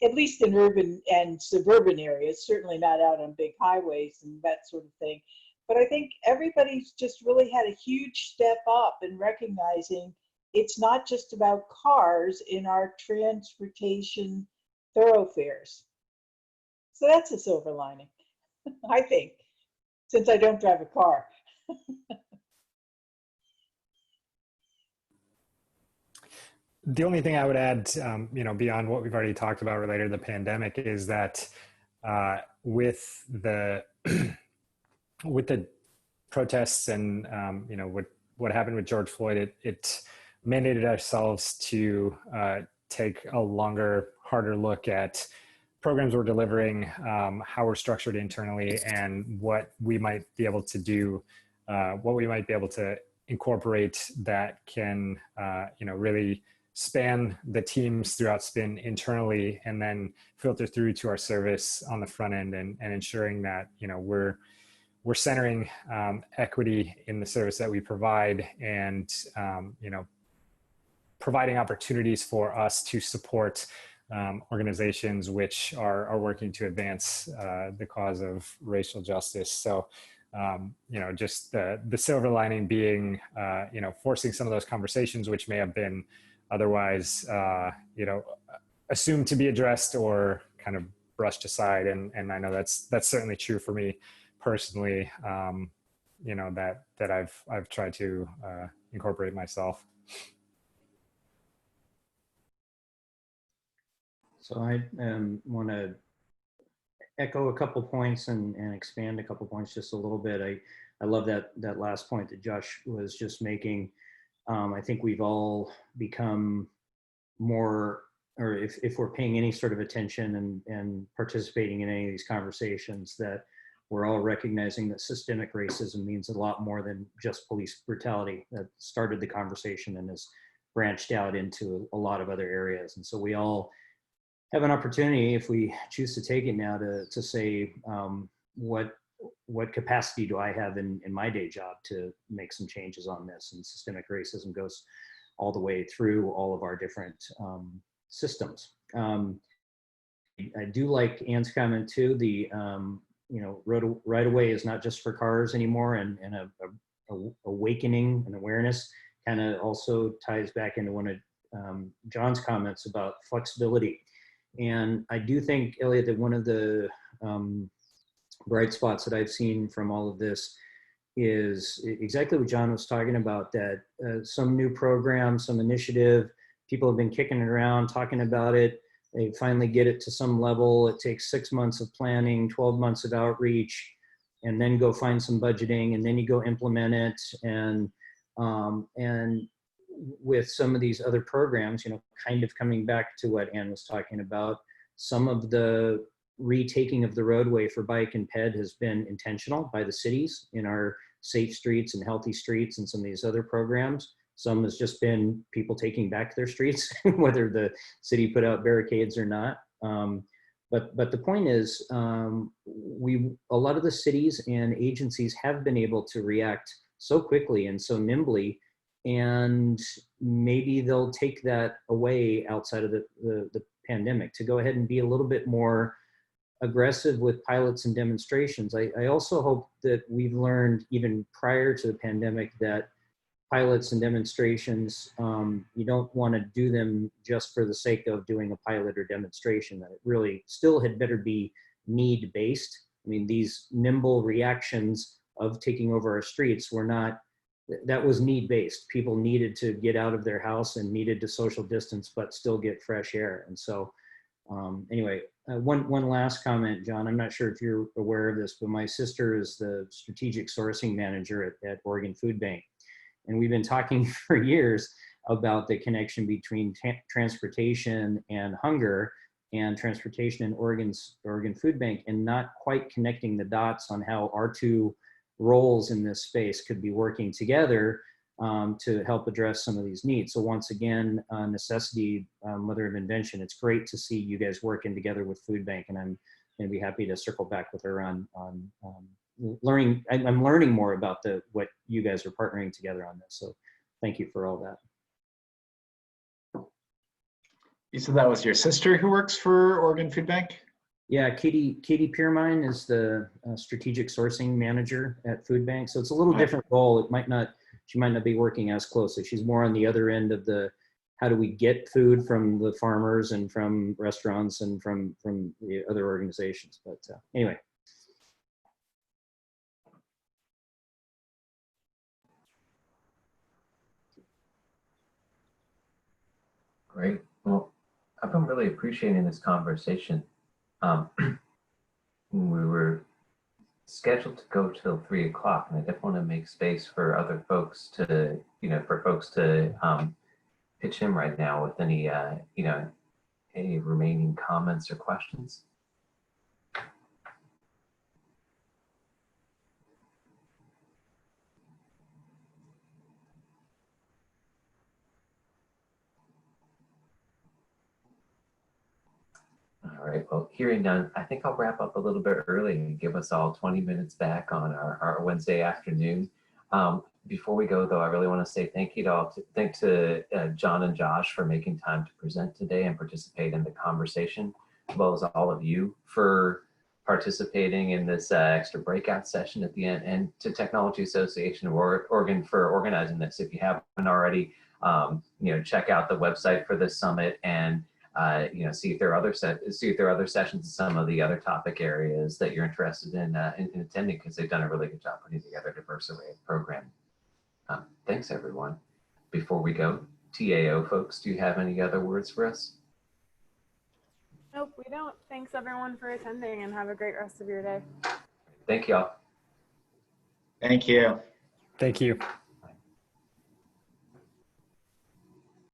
at least in urban and suburban areas, certainly not out on big highways and that sort of thing. But I think everybody's just really had a huge step up in recognizing it's not just about cars in our transportation thoroughfares. So that's a silver lining, I think, since I don't drive a car. The only thing I would add, beyond what we've already talked about related to the pandemic, is that with the with the protests and what happened with George Floyd, it mandated ourselves to take a longer, harder look at programs we're delivering, how we're structured internally, and what we might be able to do, what we might be able to incorporate that can really span the teams throughout SPIN internally, and then filter through to our service on the front end, and ensuring that we're centering equity in the service that we provide, and providing opportunities for us to support organizations which are working to advance the cause of racial justice. So just the silver lining being forcing some of those conversations which may have been otherwise assumed to be addressed or kind of brushed aside, and I know that's certainly true for me personally, that I've tried to incorporate myself. So I want to echo a couple points and expand a couple points just a little bit. I love that last point that Josh was just making. I think we've all become more, or if we're paying any sort of attention and participating in any of these conversations, that we're all recognizing that systemic racism means a lot more than just police brutality. That started the conversation and has branched out into a lot of other areas. And so we all have an opportunity, if we choose to take it now, to say, what capacity do I have in my day job to make some changes on this? And systemic racism goes all the way through all of our different systems. I do like Ann's comment too. The right away is not just for cars anymore, and a awakening and awareness kind of also ties back into one of John's comments about flexibility. And I do think, Eliot, that one of the bright spots that I've seen from all of this is exactly what John was talking about, that some new program, some initiative, people have been kicking it around, talking about it. They finally get it to some level. It takes 6 months of planning, 12 months of outreach, and then go find some budgeting, and then you go implement it. And with some of these other programs, kind of coming back to what Ann was talking about, some of the retaking of the roadway for bike and ped has been intentional by the cities in our safe streets and healthy streets and some of these other programs. Some has just been people taking back their streets, whether the city put out barricades or not. But the point is, a lot of the cities and agencies have been able to react so quickly and so nimbly, and maybe they'll take that away outside of the pandemic to go ahead and be a little bit more aggressive with pilots and demonstrations. I also hope that we've learned even prior to the pandemic that pilots and demonstrations, you don't want to do them just for the sake of doing a pilot or demonstration, that it really still had better be need-based. I mean, these nimble reactions of taking over our streets were not, that was need-based. People needed to get out of their house and needed to social distance, but still get fresh air. And so anyway, one last comment, John. I'm not sure if you're aware of this, but my sister is the strategic sourcing manager at Oregon Food Bank. And we've been talking for years about the connection between transportation and hunger, and transportation and Oregon Food Bank, and not quite connecting the dots on how our two roles in this space could be working together to help address some of these needs. So once again, necessity, mother of invention. It's great to see you guys working together with Food Bank, and I'm going to be happy to circle back with her on learning. I'm learning more about what you guys are partnering together on this. So thank you for all that. You said that was your sister who works for Oregon Food Bank? Yeah, Katie Piermine is the strategic sourcing manager at Food Bank. So it's a little different role. She might not be working as closely. She's more on the other end of the, how do we get food from the farmers and from restaurants and from the other organizations. But anyway. Great. Well, I've been really appreciating this conversation. We were scheduled to go till 3 o'clock, and I definitely want to make space for other folks to, pitch in right now with any, any remaining comments or questions. All right, well, hearing none, I think I'll wrap up a little bit early and give us all 20 minutes back on our Wednesday afternoon. Before we go, though, I really want to say thank you to John and Josh for making time to present today and participate in the conversation, as well as all of you for participating in this extra breakout session at the end, and to Technology Association of Oregon for organizing this. If you haven't already, check out the website for this summit and see if there are other sessions in some of the other topic areas that you're interested in attending, because they've done a really good job putting together a diverse array of programming. Thanks, everyone. Before we go, TAO folks, do you have any other words for us? Nope, we don't. Thanks, everyone, for attending, and have a great rest of your day. Thank you all. Thank you. Thank you.